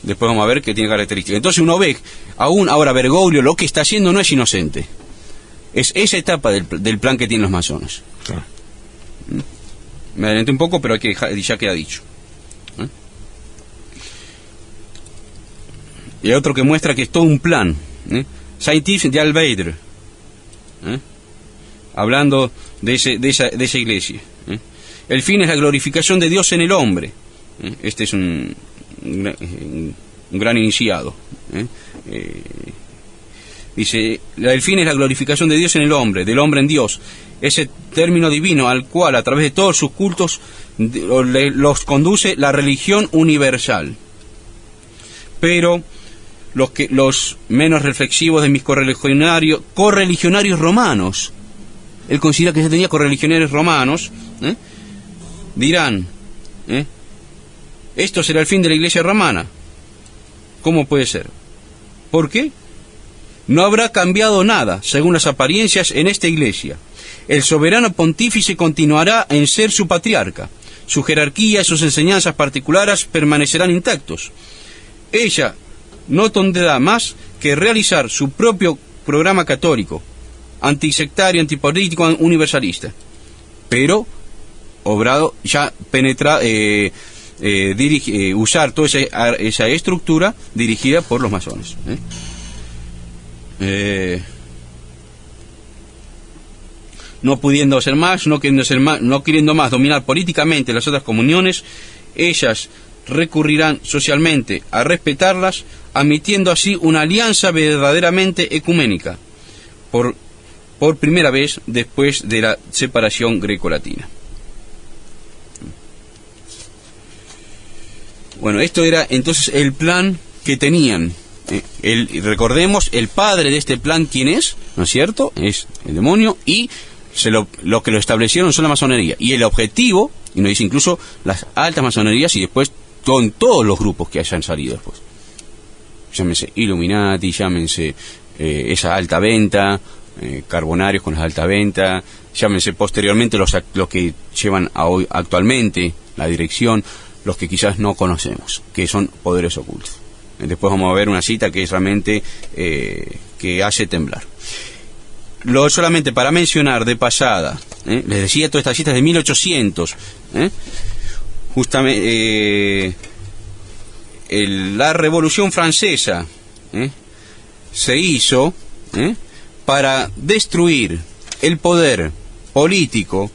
Después vamos a ver qué tiene características. Entonces uno ve, aún ahora Bergoglio lo que está haciendo no es inocente. Es esa etapa del plan que tienen los masones. Claro. Me adelanté un poco, pero ya queda dicho. Y hay otro que muestra que es todo un plan. Saint-Yves de Alveidre, hablando de esa iglesia. El fin es la glorificación de Dios en el hombre. Este es un gran iniciado. Dice, el fin es la glorificación de Dios en el hombre, del hombre en Dios. Ese término divino al cual, a través de todos sus cultos, los conduce la religión universal. Pero los menos reflexivos de mis correligionarios romanos, él considera que ya tenía correligionarios romanos, dirán, esto será el fin de la Iglesia romana. ¿Cómo puede ser? ¿Por qué? No habrá cambiado nada, según las apariencias, en esta Iglesia. El soberano pontífice continuará en ser su patriarca. Su jerarquía y sus enseñanzas particulares permanecerán intactos. Ella no tendrá más que realizar su propio programa católico, antisectario, antipolítico, universalista, pero obrado ya usar toda esa estructura dirigida por los masones. No pudiendo hacer más, no queriendo más dominar políticamente las otras comuniones, ellas recurrirán socialmente a respetarlas, admitiendo así una alianza verdaderamente ecuménica, por primera vez después de la separación greco-latina. Bueno, esto era entonces el plan que tenían. Recordemos, el padre de este plan, ¿quién es? ¿No es cierto? Es el demonio, y lo que lo establecieron son la masonería. Y el objetivo, y nos dice incluso las altas masonerías, y después con todos los grupos que hayan salido después. Llámense Illuminati, llámense esa alta venta, Carbonarios con las alta venta, llámense posteriormente los que llevan hoy actualmente la dirección, los que quizás no conocemos, que son poderes ocultos. Después vamos a ver una cita que es realmente que hace temblar. Solamente para mencionar de pasada, les decía todas estas citas de 1800, justamente la Revolución Francesa se hizo para destruir el poder político,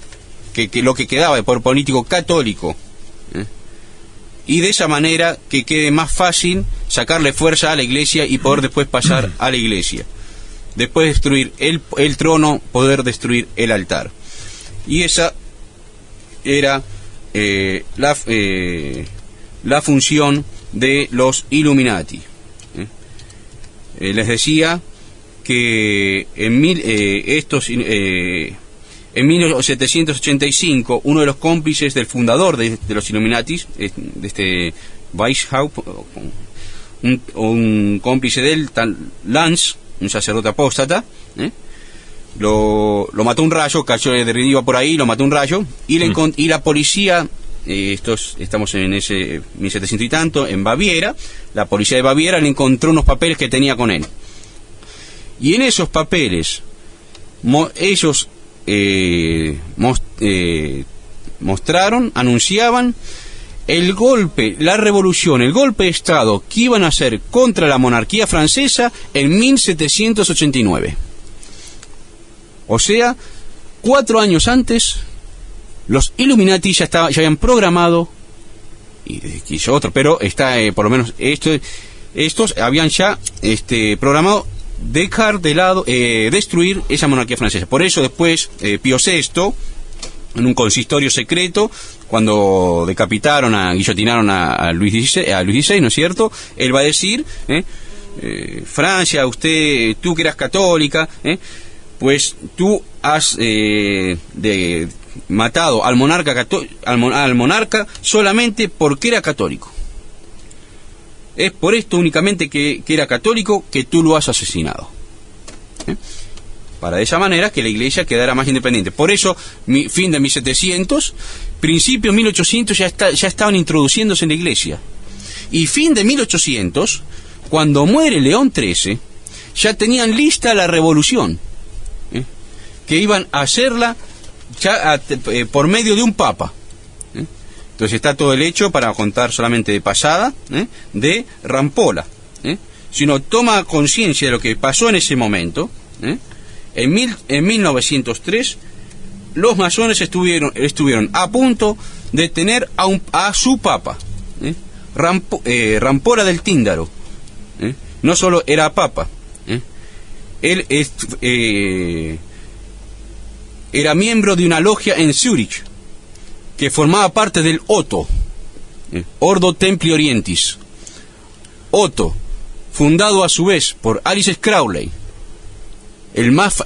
que lo que quedaba de poder político católico, y de esa manera que quede más fácil sacarle fuerza a la Iglesia y poder después pasar a la Iglesia. Después de destruir el trono, poder destruir el altar. Y esa era la función de los Illuminati. Les decía que en 1785, uno de los cómplices del fundador de los Illuminati, de este Weishaupt, un cómplice de él, Lance, un sacerdote apóstata, lo mató un rayo, cayó iba por ahí, lo mató un rayo, y la policía, estamos en ese 1700 y tanto, en Baviera, la policía de Baviera le encontró unos papeles que tenía con él. Y en esos papeles, ellos anunciaban el golpe, la revolución, el golpe de Estado que iban a hacer contra la monarquía francesa en 1789. O sea, 4 años antes, los Illuminati ya habían programado, y quiso otro, pero por lo menos estos habían ya programado dejar de lado, destruir esa monarquía francesa. Por eso después Pío VI, en un consistorio secreto, cuando decapitaron, guillotinaron a Luis XVI, ¿no es cierto? Él va a decir, Francia, tú que eras católica, pues tú has matado al monarca solamente porque era católico. Es por esto únicamente que era católico que tú lo has asesinado. Para de esa manera que la Iglesia quedara más independiente. Por eso, fin de 1700, principio de 1800 ya estaban introduciéndose en la Iglesia. Y fin de 1800, cuando muere León XIII, ya tenían lista la revolución, que iban a hacerla ya por medio de un papa. Entonces está todo el hecho, para contar solamente de pasada, de Rampolla. Si uno toma conciencia de lo que pasó en ese momento, en 1903, los masones estuvieron a punto de tener a su papa, Rampolla del Tíndaro. No solo era papa, él era miembro de una logia en Zúrich, que formaba parte del Otto, Ordo Templi Orientis. Otto fundado a su vez por Aleister Crowley, el más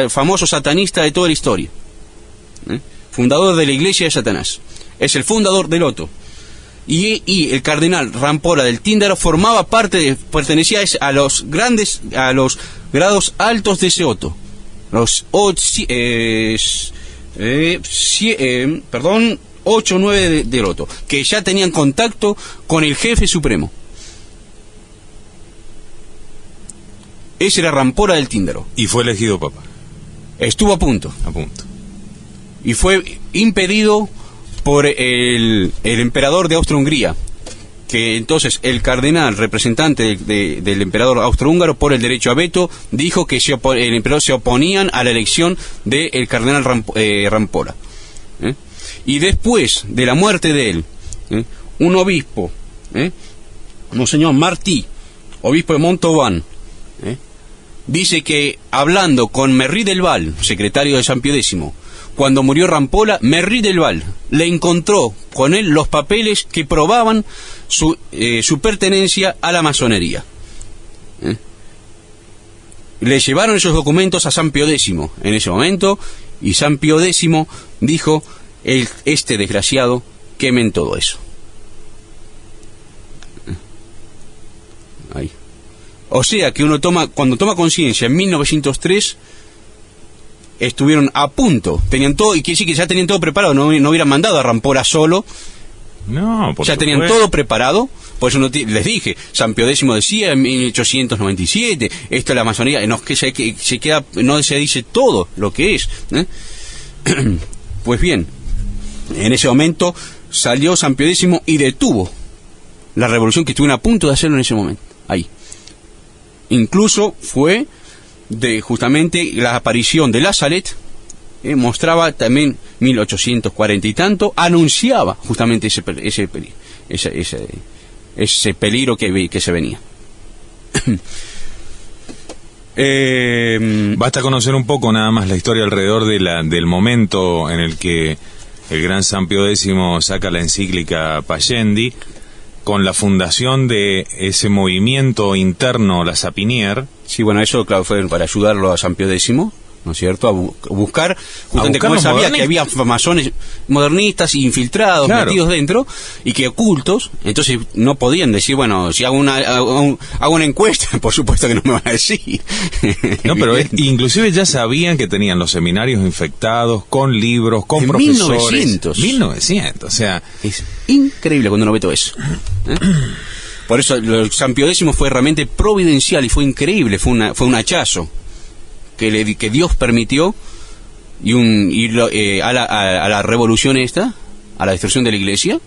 famoso satanista de toda la historia, fundador de la Iglesia de Satanás. Es el fundador del Otto. Y el cardenal Rampolla del Tíndaro pertenecía a los grados altos de ese Otto. Los 8 o 9 del Otto, que ya tenían contacto con el jefe supremo. Ese era Rampolla del Tíndaro. Y fue elegido papa. Estuvo a punto. A punto. Y fue impedido por el emperador de Austria-Hungría, que entonces el cardenal representante del emperador austrohúngaro por el derecho a veto dijo que el emperador se oponían a la elección del cardenal Rampolla. Y después de la muerte de él, un obispo, Monseñor Martí, obispo de Montauban, dice que hablando con Merry del Val, secretario de San Pío X, cuando murió Rampolla, Merry del Val le encontró con él los papeles que probaban su pertenencia a la masonería. Le llevaron esos documentos a San Pío X en ese momento, y San Pío X dijo: este desgraciado, quemen todo eso. Ahí. O sea que cuando toma conciencia en 1903, estuvieron a punto, tenían todo, y quiere decir que ya tenían todo preparado, no hubieran mandado a Rampolla solo. No, ya tenían todo preparado. Por eso les dije, San Pío X decía en 1897, esto es la masonería, no se dice todo lo que es. Pues bien, en ese momento salió San Pío X y detuvo la revolución que estuvieron a punto de hacerlo en ese momento. Ahí. Incluso fue justamente la aparición de La Salette, mostraba también 1840 y tanto, anunciaba justamente ese peligro que se venía. Basta conocer un poco nada más la historia alrededor del momento en el que el gran San Pío X saca la encíclica Pascendi, con la fundación de ese movimiento interno, la Sapinière. Sí, bueno, eso claro fue para ayudarlo a San Pío X, ¿no es cierto? A buscar, justamente como él sabía que había masones modernistas infiltrados, claro, metidos dentro, y que ocultos, entonces no podían decir, bueno, si hago una encuesta, por supuesto que no me van a decir. No, pero inclusive ya sabían que tenían los seminarios infectados, con libros, con en profesores. 1900, o sea... Es increíble cuando uno ve todo eso. Por eso San Pío X fue realmente providencial y fue increíble, fue un hachazo que Dios permitió a la revolución esta, a la destrucción de la iglesia,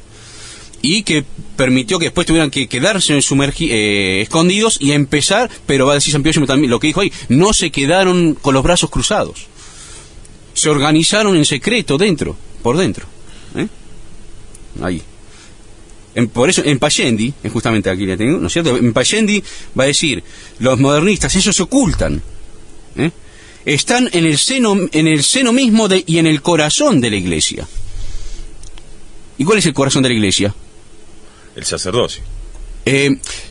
y que permitió que después tuvieran que quedarse escondidos y empezar, pero va a decir San Pío X también lo que dijo ahí, no se quedaron con los brazos cruzados, se organizaron en secreto por dentro. Ahí. Por eso en Pascendi, justamente aquí la tengo, ¿no es cierto? En Pascendi va a decir, los modernistas, ellos se ocultan, están en el seno mismo y en el corazón de la iglesia. ¿Y cuál es el corazón de la iglesia? El sacerdocio.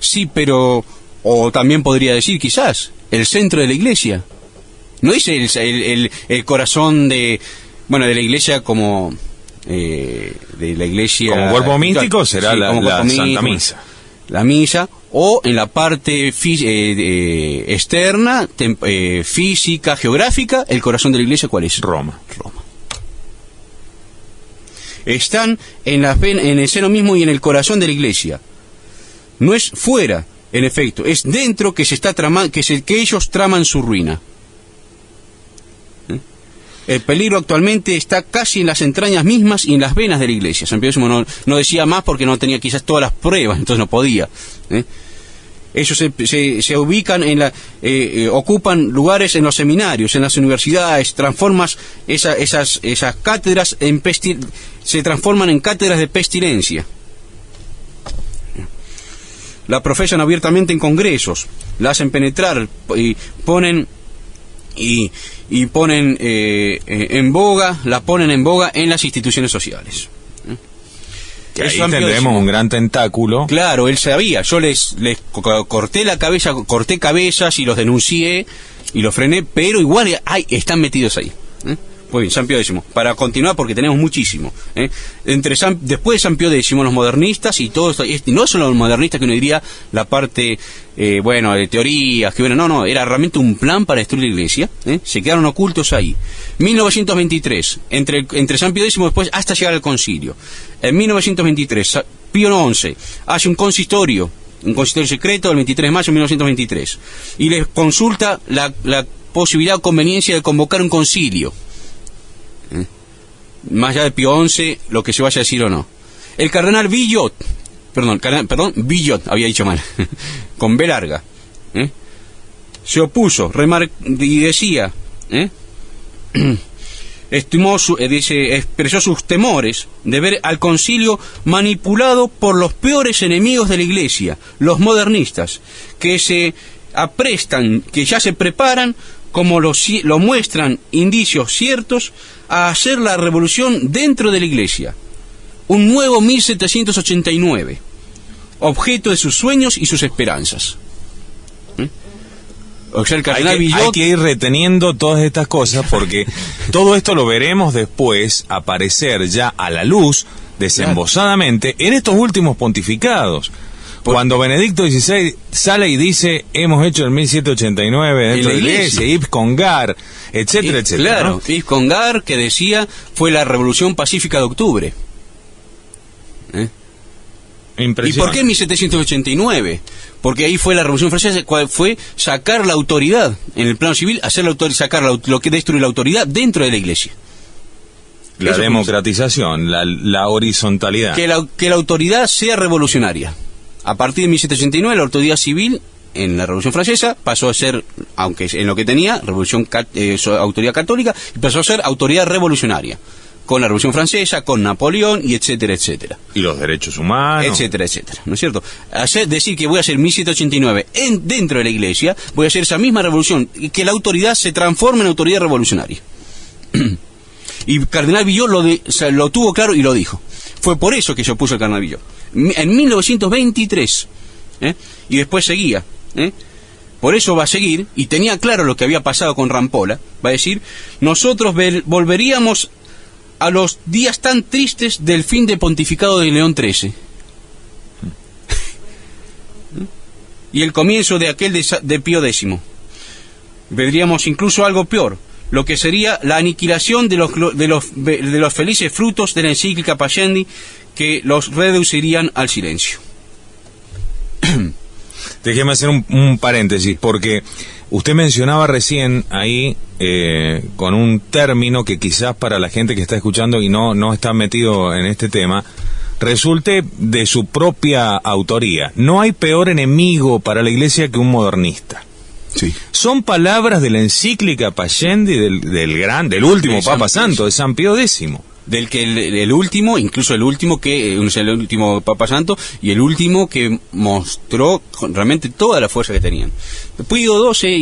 Sí, pero o también podría decir quizás el centro de la iglesia. No dice el corazón de la iglesia como de la iglesia como cuerpo místico, será la Santa Misa. La misa, o en la parte externa, física, geográfica, el corazón de la iglesia, ¿cuál es? Roma. Están en el seno mismo y en el corazón de la iglesia. No es fuera, en efecto, es dentro que se está tramando, que ellos traman su ruina. El peligro actualmente está casi en las entrañas mismas y en las venas de la iglesia. San Pío X no decía más porque no tenía quizás todas las pruebas, entonces no podía. Ellos se ubican ocupan lugares en los seminarios, en las universidades, transforman esas cátedras se transforman en cátedras de pestilencia. La profesan abiertamente en congresos, la hacen penetrar y ponen la ponen en boga en las instituciones sociales. Que ahí tendremos un gran tentáculo. Claro, él sabía. Yo les corté la cabeza, corté cabezas y los denuncié y los frené, pero igual están metidos ahí. Muy bien, San Pío X. Para continuar, porque tenemos muchísimo. Después de San Pío X, los modernistas y todo esto, y no solo los modernistas, que uno diría la parte, de teorías, que no, era realmente un plan para destruir la iglesia. Se quedaron ocultos ahí. 1923, entre San Pío X después hasta llegar al concilio. En 1923, Pío XI hace un consistorio secreto el 23 de mayo de 1923, y les consulta la posibilidad o conveniencia de convocar un concilio. Más allá de Pío XI, lo que se vaya a decir o no. El cardenal Villot, Villot, había dicho mal, con B larga, se opuso, y decía, expresó sus temores de ver al concilio manipulado por los peores enemigos de la iglesia, los modernistas, que se aprestan, que ya se preparan, como lo muestran indicios ciertos, a hacer la revolución dentro de la iglesia. Un nuevo 1789, objeto de sus sueños y sus esperanzas. O sea, el cardenal Villot... Hay que ir reteniendo todas estas cosas, porque todo esto lo veremos después aparecer ya a la luz, desembosadamente, en estos últimos pontificados. Cuando Benedicto XVI sale y dice, hemos hecho el 1789 dentro de la iglesia, Yves Congar, etcétera, etcétera. Claro, ¿no? Yves Congar, que decía, fue la Revolución Pacífica de Octubre. Impresionante. ¿Y por qué 1789? Porque ahí fue la Revolución Francesa, fue sacar la autoridad en el plano civil, sacar lo que destruye la autoridad dentro de la iglesia. La democratización, la horizontalidad. Que la autoridad sea revolucionaria. A partir de 1789, la autoridad civil en la Revolución Francesa pasó a ser, aunque en lo que tenía, autoridad católica, y pasó a ser autoridad revolucionaria. Con la Revolución Francesa, con Napoleón, y etcétera, etcétera. Y los derechos humanos. Etcétera, etcétera. ¿No es cierto? Decir que voy a hacer 1789 dentro de la iglesia, voy a hacer esa misma revolución, y que la autoridad se transforme en autoridad revolucionaria. Y Cardenal Villot lo tuvo claro y lo dijo. Fue por eso que se opuso el Cardenal Villot. En 1923. Y después seguía. Por eso va a seguir, y tenía claro lo que había pasado con Rampolla. Va a decir, nosotros volveríamos a los días tan tristes del fin de pontificado de León XIII. Y el comienzo de aquel de Pío X. Veríamos incluso algo peor, lo que sería la aniquilación de los felices frutos de la encíclica Pascendi, que los reducirían al silencio. Déjeme hacer un paréntesis, porque usted mencionaba recién ahí con un término que quizás para la gente que está escuchando y no está metido en este tema, resulte de su propia autoría. No hay peor enemigo para la iglesia que un modernista. Sí. Son palabras de la encíclica Pascendi del último Papa Santo, de San Pío X. Del que el último, incluso el último Papa Santo, y el último que mostró realmente toda la fuerza que tenían. Pío XII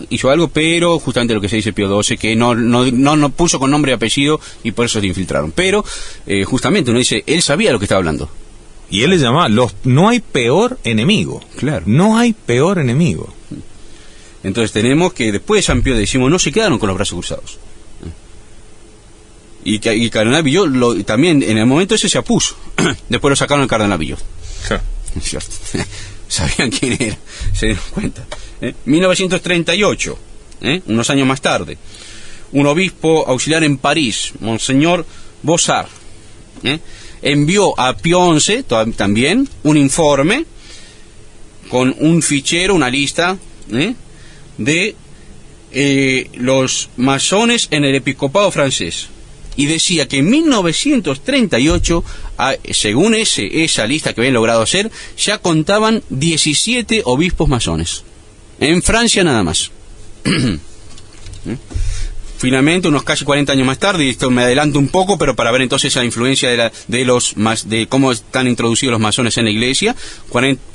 hizo algo, pero justamente lo que se dice Pío XII, que no puso con nombre y apellido, y por eso se infiltraron. Pero, justamente uno dice, él sabía lo que estaba hablando. Y él le llamaba, no hay peor enemigo. Claro. No hay peor enemigo. Entonces tenemos que después de San Pío X no se quedaron con los brazos cruzados. Y Cardenal Villot también en el momento ese se opuso. Después lo sacaron al Cardenal Villot. Sabían quién era, se dieron cuenta. 1938, unos años más tarde, un obispo auxiliar en París, Monseñor Bossard, envió a Pío XI también un informe con un fichero, una lista de los masones en el episcopado francés. Y decía que en 1938, según esa lista que habían logrado hacer, ya contaban 17 obispos masones. En Francia nada más. Finalmente, unos casi 40 años más tarde, y esto me adelanto un poco, pero para ver entonces la influencia de cómo están introducidos los masones en la iglesia,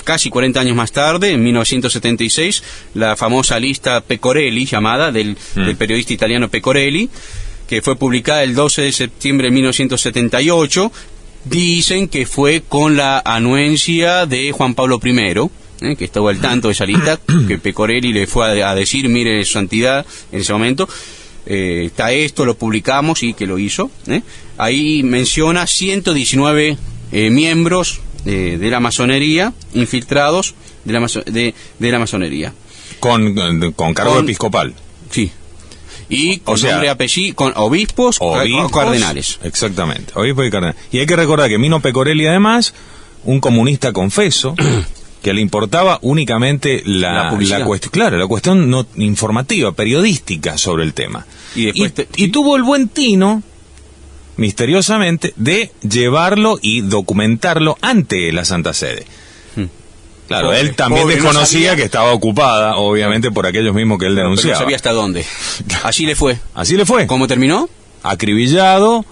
casi 40 años más tarde, en 1976, la famosa lista Pecorelli, llamada, del periodista italiano Pecorelli, que fue publicada el 12 de septiembre de 1978, Dicen que fue con la anuencia de Juan Pablo I, que estuvo al tanto de esa lista, que Pecorelli le fue a decir, mire, su santidad, en ese momento, está esto, lo publicamos, y que lo hizo. Ahí menciona 119 miembros de la masonería, infiltrados de la masonería. Con cargo episcopal. Sí. Y con nombre y apellido, con obispos o cardenales. Exactamente, obispos y cardenales. Y hay que recordar que Mino Pecorelli, además, un comunista confeso, que le importaba únicamente la cuestión, claro, la cuestión no informativa, periodística sobre el tema. Y tuvo el buen tino, misteriosamente, de llevarlo y documentarlo ante la Santa Sede. Claro, él también desconocía que estaba ocupada, obviamente, por aquellos mismos que él denunciaba. Pero no sabía hasta dónde. Así le fue. Así le fue. ¿Cómo terminó? Acribillado,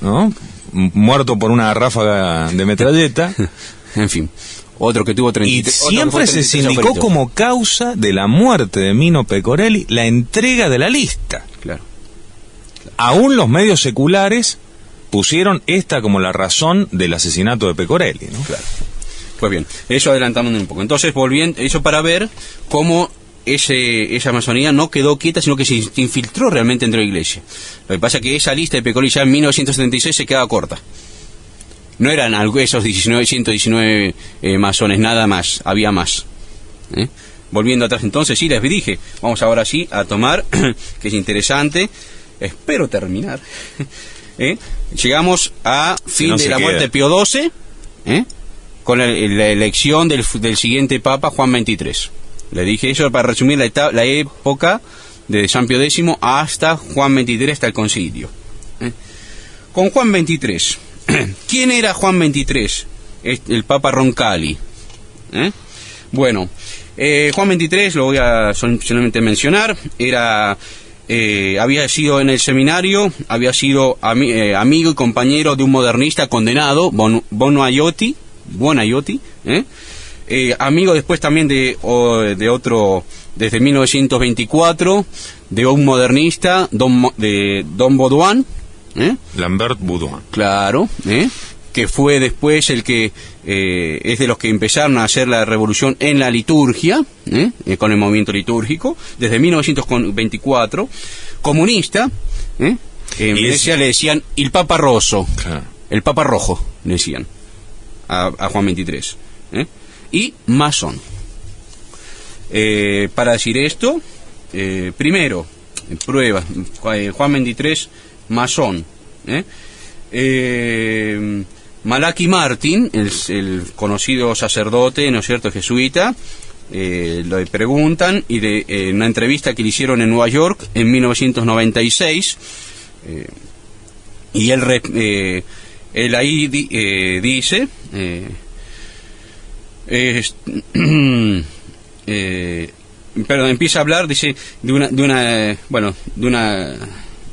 ¿no? Muerto por una ráfaga de metralleta. En fin. Otro que tuvo 33. Y siempre se indicó como causa de la muerte de Mino Pecorelli la entrega de la lista. Claro. Aún los medios seculares pusieron esta como la razón del asesinato de Pecorelli, ¿no? Claro. Pues bien, eso adelantamos un poco. Entonces, volviendo, eso para ver cómo esa masonía no quedó quieta, sino que se infiltró realmente dentro de la iglesia. Lo que pasa es que esa lista de Pecorelli ya en 1976 se quedaba corta. No eran esos 119 masones, nada más, había más. Volviendo atrás entonces, sí, les dije, vamos ahora sí a tomar, que es interesante, espero terminar. Llegamos a fin de la muerte de Pío XII, con la elección del siguiente Papa, Juan XXIII. Le dije eso para resumir la época de San Pío X hasta Juan XXIII, hasta el concilio. Con Juan XXIII, ¿quién era Juan XXIII? El Papa Roncalli. Bueno, Juan XXIII, lo voy a solamente mencionar, había sido en el seminario, había sido amigo y compañero de un modernista condenado, Buonaiuti, amigo después también de otro, desde 1924, de un modernista, Don Baudouin, Lambert Baudouin. Claro, que fue después el que es de los que empezaron a hacer la revolución en la liturgia, con el movimiento litúrgico, desde 1924, comunista, en Grecia le decían el Papa Rosso, claro. El Papa Rojo, le decían a Juan XXIII, y masón. Para decir esto, primero, pruebas, Juan XXIII, masón. Malachi Martin, el conocido sacerdote, ¿no es cierto?, jesuita, le preguntan, y en una entrevista que le hicieron en Nueva York en 1996, y él ahí dice, perdón, empieza a hablar, dice, de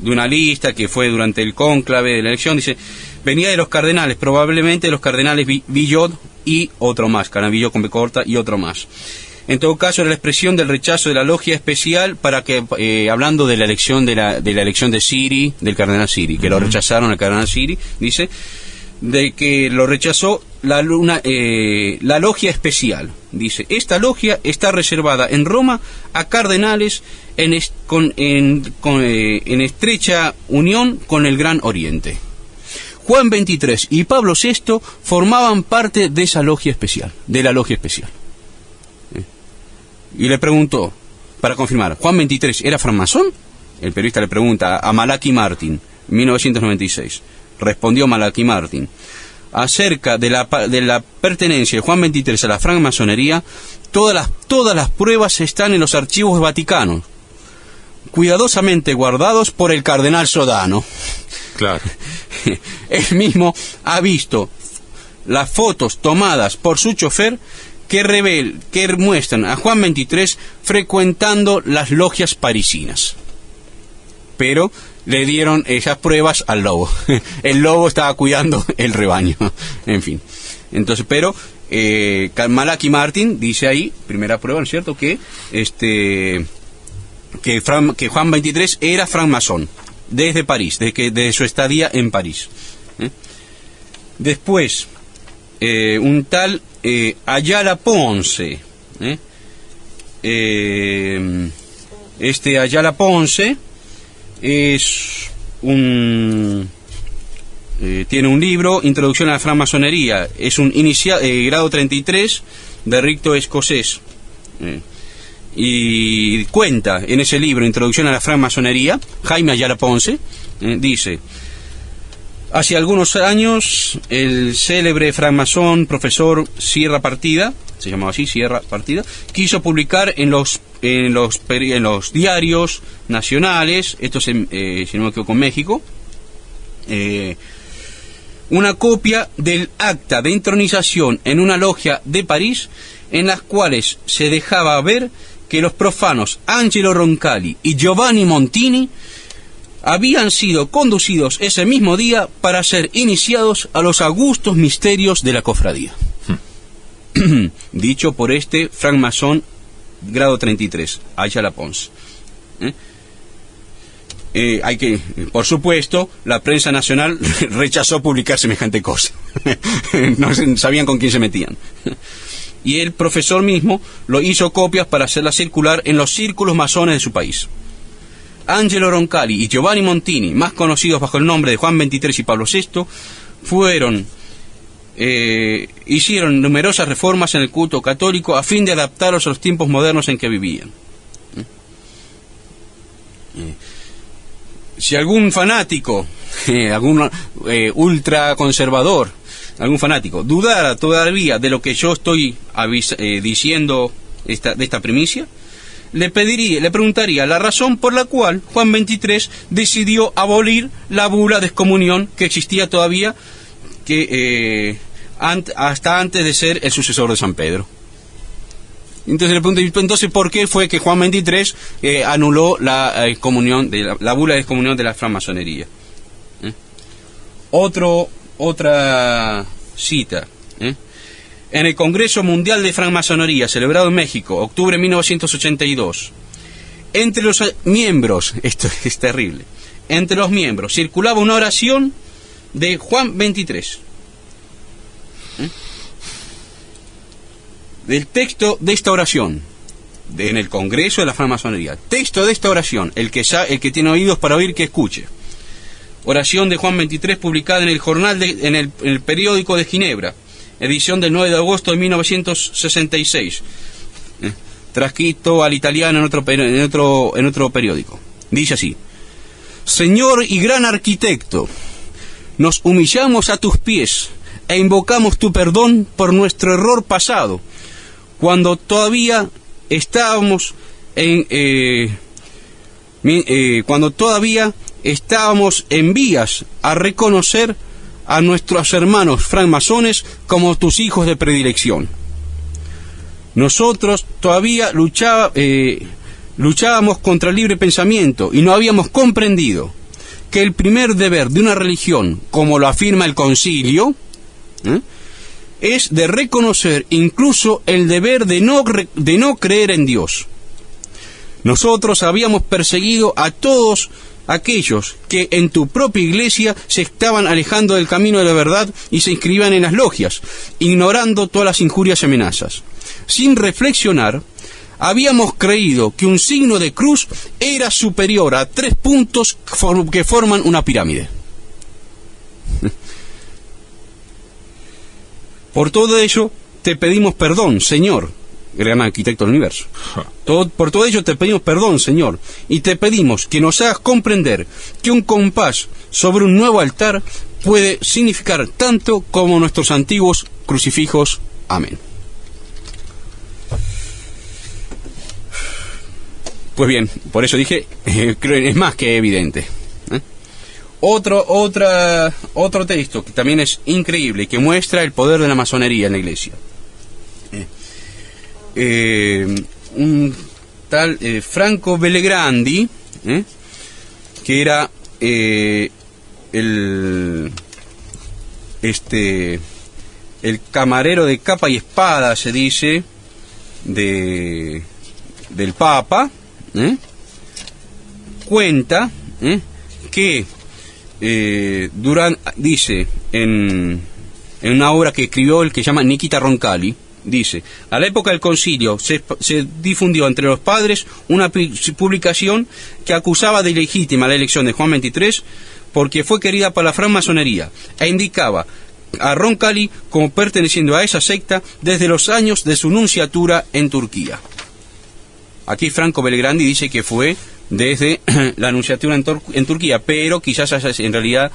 una lista que fue durante el cónclave de la elección, dice, venía de los cardenales, probablemente de los cardenales Villot y otro más, cardenal Villot con B corta y otro más. En todo caso, era la expresión del rechazo de la logia especial para que, hablando de la elección de la elección de Siri, del cardenal Siri, que lo rechazaron al cardenal Siri, dice, de que lo rechazó la logia especial. Dice, esta logia está reservada en Roma a cardenales en estrecha unión con el Gran Oriente. Juan XXIII y Pablo VI formaban parte de esa logia especial, de la logia especial. Y le preguntó, para confirmar, ¿Juan XXIII era francmasón? El periodista le pregunta a Malachi Martin, 1996. Respondió Malachi Martin, acerca de la pertenencia de Juan XXIII a la francmasonería, todas las pruebas están en los archivos vaticanos, cuidadosamente guardados por el cardenal Sodano. Claro. Él mismo ha visto las fotos tomadas por su chofer que muestran a Juan XXIII frecuentando las logias parisinas. Pero le dieron esas pruebas al lobo. El lobo estaba cuidando el rebaño. En fin. Entonces, pero Malachi Martin dice ahí, primera prueba, ¿no es cierto?, que Juan XXIII era francmasón desde París, desde su estadía en París. Después, un tal Ayala Ponce. Este Ayala Ponce es tiene un libro, Introducción a la Francmasonería. Es un grado 33 de rito escocés. Y cuenta en ese libro, Introducción a la Francmasonería, Jaime Ayala Ponce, dice: hace algunos años, el célebre francmasón profesor Sierra Partida, se llamaba así, Sierra Partida, quiso publicar en los diarios nacionales, esto es si no me equivoco, en México, una copia del acta de entronización en una logia de París, en las cuales se dejaba ver que los profanos Angelo Roncalli y Giovanni Montini habían sido conducidos ese mismo día para ser iniciados a los augustos misterios de la cofradía. Dicho por este francmasón grado 33, Ayala Ponce. Hay que, por supuesto, la prensa nacional rechazó publicar semejante cosa. No sabían con quién se metían. Y el profesor mismo lo hizo copias para hacerlas circular en los círculos masones de su país. Angelo Roncalli y Giovanni Montini, más conocidos bajo el nombre de Juan XXIII y Pablo VI, hicieron numerosas reformas en el culto católico a fin de adaptarlos a los tiempos modernos en que vivían. Si algún fanático, algún ultraconservador, algún fanático dudara todavía de lo que yo estoy diciendo de esta primicia, le preguntaría la razón por la cual Juan XXIII decidió abolir la bula de excomunión que existía todavía hasta antes de ser el sucesor de San Pedro. Entonces le pregunto, entonces, ¿por qué fue que Juan XXIII anuló la bula de excomunión de la francmasonería? Otra cita. En el Congreso Mundial de Francmasonería, celebrado en México, octubre de 1982, entre los miembros, esto es terrible, entre los miembros circulaba una oración de Juan XXIII. Del texto de esta oración, en el Congreso de la Francmasonería, texto de esta oración, el que tiene oídos para oír, que escuche. Oración de Juan XXIII, publicada en el jornal en el periódico de Ginebra, edición del 9 de agosto de 1966, transcrito al italiano en otro periódico. Dice así: Señor y gran arquitecto, nos humillamos a tus pies e invocamos tu perdón por nuestro error pasado, cuando todavía estábamos en vías a reconocer a nuestros hermanos francmasones como tus hijos de predilección. Nosotros todavía luchábamos contra el libre pensamiento y no habíamos comprendido que el primer deber de una religión, como lo afirma el concilio, es de reconocer incluso el deber de no creer en Dios. Nosotros habíamos perseguido a todos aquellos que en tu propia iglesia se estaban alejando del camino de la verdad y se inscribían en las logias, ignorando todas las injurias y amenazas. Sin reflexionar, habíamos creído que un signo de cruz era superior a 3 puntos que forman una pirámide. Por todo ello, te pedimos perdón, Señor, gran arquitecto del universo. Por todo ello te pedimos perdón, Señor, y te pedimos que nos hagas comprender que un compás sobre un nuevo altar puede significar tanto como nuestros antiguos crucifijos. Amén. Pues bien, por eso dije, es más que evidente. Otro texto que también es increíble y que muestra el poder de la masonería en la iglesia. Un tal Franco Bellegrandi, que era el camarero de capa y espada, se dice, del Papa, cuenta que dice en en una obra que escribió el que se llama Nikita Roncalli, dice: a la época del concilio se difundió entre los padres una publicación que acusaba de ilegítima la elección de Juan XXIII porque fue querida por la francmasonería, e indicaba a Roncalli como perteneciendo a esa secta desde los años de su nunciatura en Turquía. Aquí Franco Belgrandi dice que fue desde la nunciatura en Turquía, pero quizás en realidad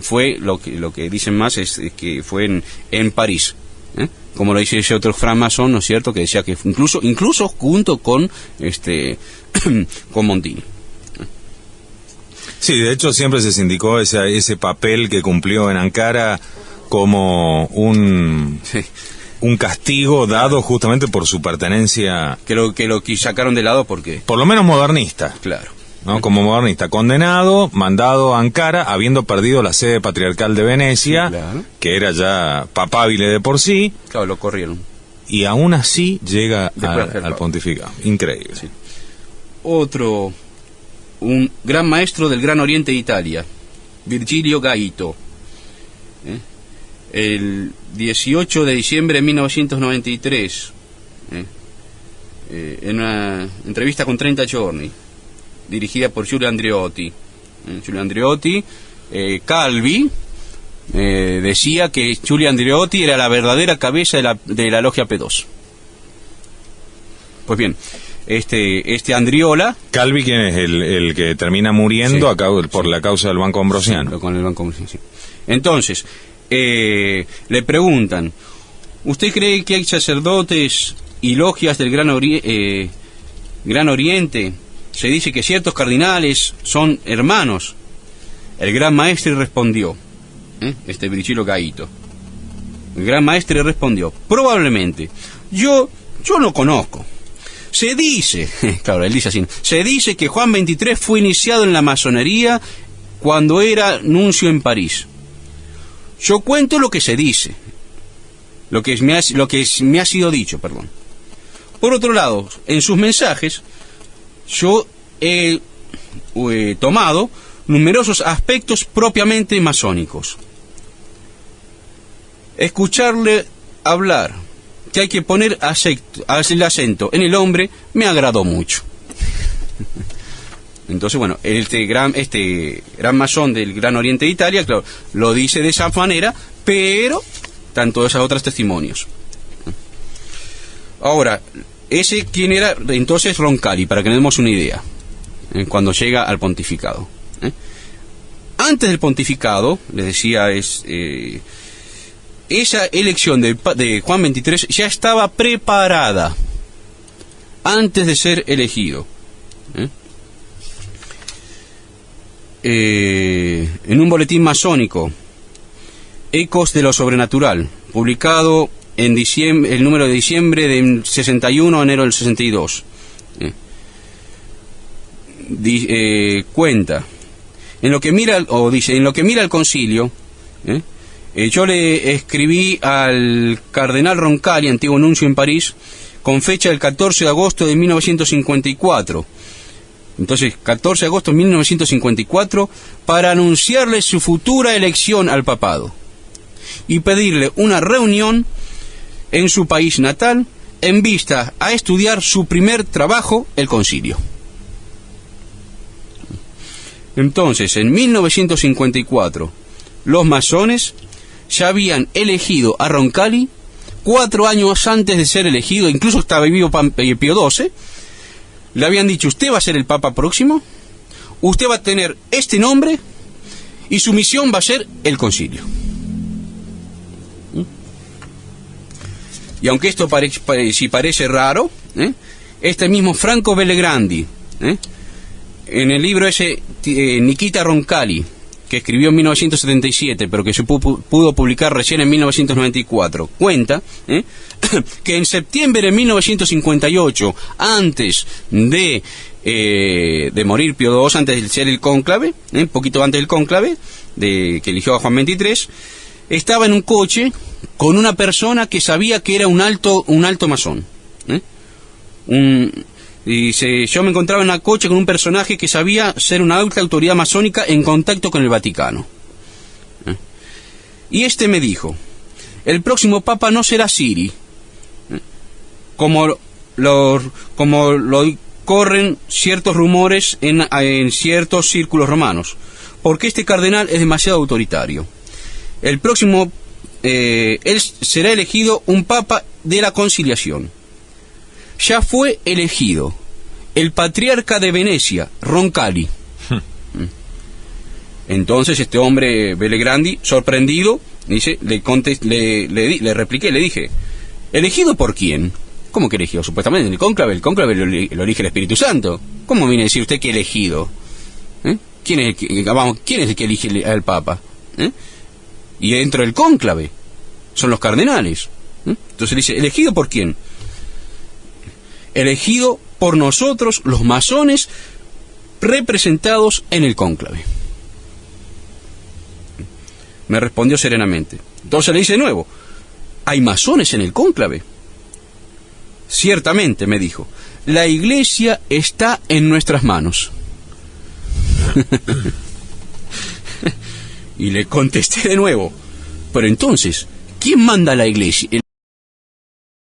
fue lo que dicen más es que fue en París, como lo dice ese otro francmasón, ¿no es cierto?, que decía que incluso junto con con Montini. Sí, de hecho siempre se sindicó ese papel que cumplió en Ankara como un castigo dado justamente por su pertenencia, que lo sacaron de lado porque por lo menos modernista. Claro. ¿No? Como modernista, condenado, mandado a Ankara, habiendo perdido la sede patriarcal de Venecia, sí, claro, que era ya papabile de por sí. Claro, lo corrieron. Y aún así llega al pontificado. Increíble. Sí. Otro, un gran maestro del Gran Oriente de Italia, Virgilio Gaito. El 18 de diciembre de 1993, en una entrevista con 30 Giorni, dirigida por Giulio Andreotti. Giulio Andreotti, Calvi, decía que Giulio Andreotti era la verdadera cabeza de la logia P2. Pues bien, este Andriola... Calvi, ¿quién es? El que termina muriendo, sí, por la causa del Banco Ambrosiano. Sí, con el Banco Ambrosiano, sí. Entonces, le preguntan: ¿usted cree que hay sacerdotes y logias del Gran Oriente? Se dice que ciertos cardinales son hermanos. El gran maestre respondió, Virgilio Gaito, el gran maestre respondió: probablemente. Yo no conozco. Se dice, claro, él dice así, se dice que Juan XXIII fue iniciado en la masonería cuando era nuncio en París. Yo cuento lo que se dice, lo que me ha sido dicho, perdón. Por otro lado, en sus mensajes, yo he tomado numerosos aspectos propiamente masónicos. Escucharle hablar que hay que poner el acento en el hombre me agradó mucho. Entonces, bueno, este gran masón del Gran Oriente de Italia, claro, lo dice de esa manera, pero tanto esos otros testimonios. Ahora, ¿quién era? Entonces Roncalli, para que nos demos una idea, cuando llega al pontificado. Antes del pontificado, les decía, esa elección de Juan XXIII ya estaba preparada antes de ser elegido. En un boletín masónico, Ecos de lo Sobrenatural, publicado en diciembre, el número de diciembre del 61, enero del 62, cuenta, en lo que mira al concilio, yo le escribí al cardenal Roncalli, antiguo nuncio en París, con fecha del 14 de agosto de 1954. Entonces, 14 de agosto de 1954, para anunciarle su futura elección al papado y pedirle una reunión en su país natal en vista a estudiar su primer trabajo, el concilio. Entonces, en 1954, los masones ya habían elegido a Roncalli 4 años antes de ser elegido, incluso estaba vivo Pío XII. Le habían dicho: usted va a ser el papa próximo, usted va a tener este nombre y su misión va a ser el concilio. Y aunque esto parece raro, este mismo Franco Belgrandi, en el libro ese Nikita Roncalli, que escribió en 1977, pero que se pudo publicar recién en 1994, cuenta que en septiembre de 1958, antes de morir Pío II, antes de ser el cónclave, poquito antes del cónclave, que eligió a Juan XXIII, estaba en un coche con una persona que sabía que era un alto masón. Dice: yo me encontraba en un coche con un personaje que sabía ser una alta autoridad masónica en contacto con el Vaticano. Y este me dijo: el próximo papa no será Siri, como lo corren ciertos rumores en ciertos círculos romanos, porque este cardenal es demasiado autoritario. El próximo, él será elegido un papa de la conciliación. Ya fue elegido el patriarca de Venecia, Roncalli. Entonces este hombre Bellegrandi, sorprendido, dice, le repliqué, le dije, ¿elegido por quién? ¿Cómo que elegido? Supuestamente en el cónclave lo elige el Espíritu Santo. ¿Cómo viene a decir usted que elegido? ¿Quién es el que elige al Papa? Y dentro del cónclave son los cardenales. Entonces le dice, ¿elegido por quién? Elegido por nosotros, los masones, representados en el cónclave. Me respondió serenamente. Entonces le dice de nuevo, ¿hay masones en el cónclave? Ciertamente, me dijo, la Iglesia está en nuestras manos. Y le contesté de nuevo, pero entonces, ¿quién manda a la Iglesia?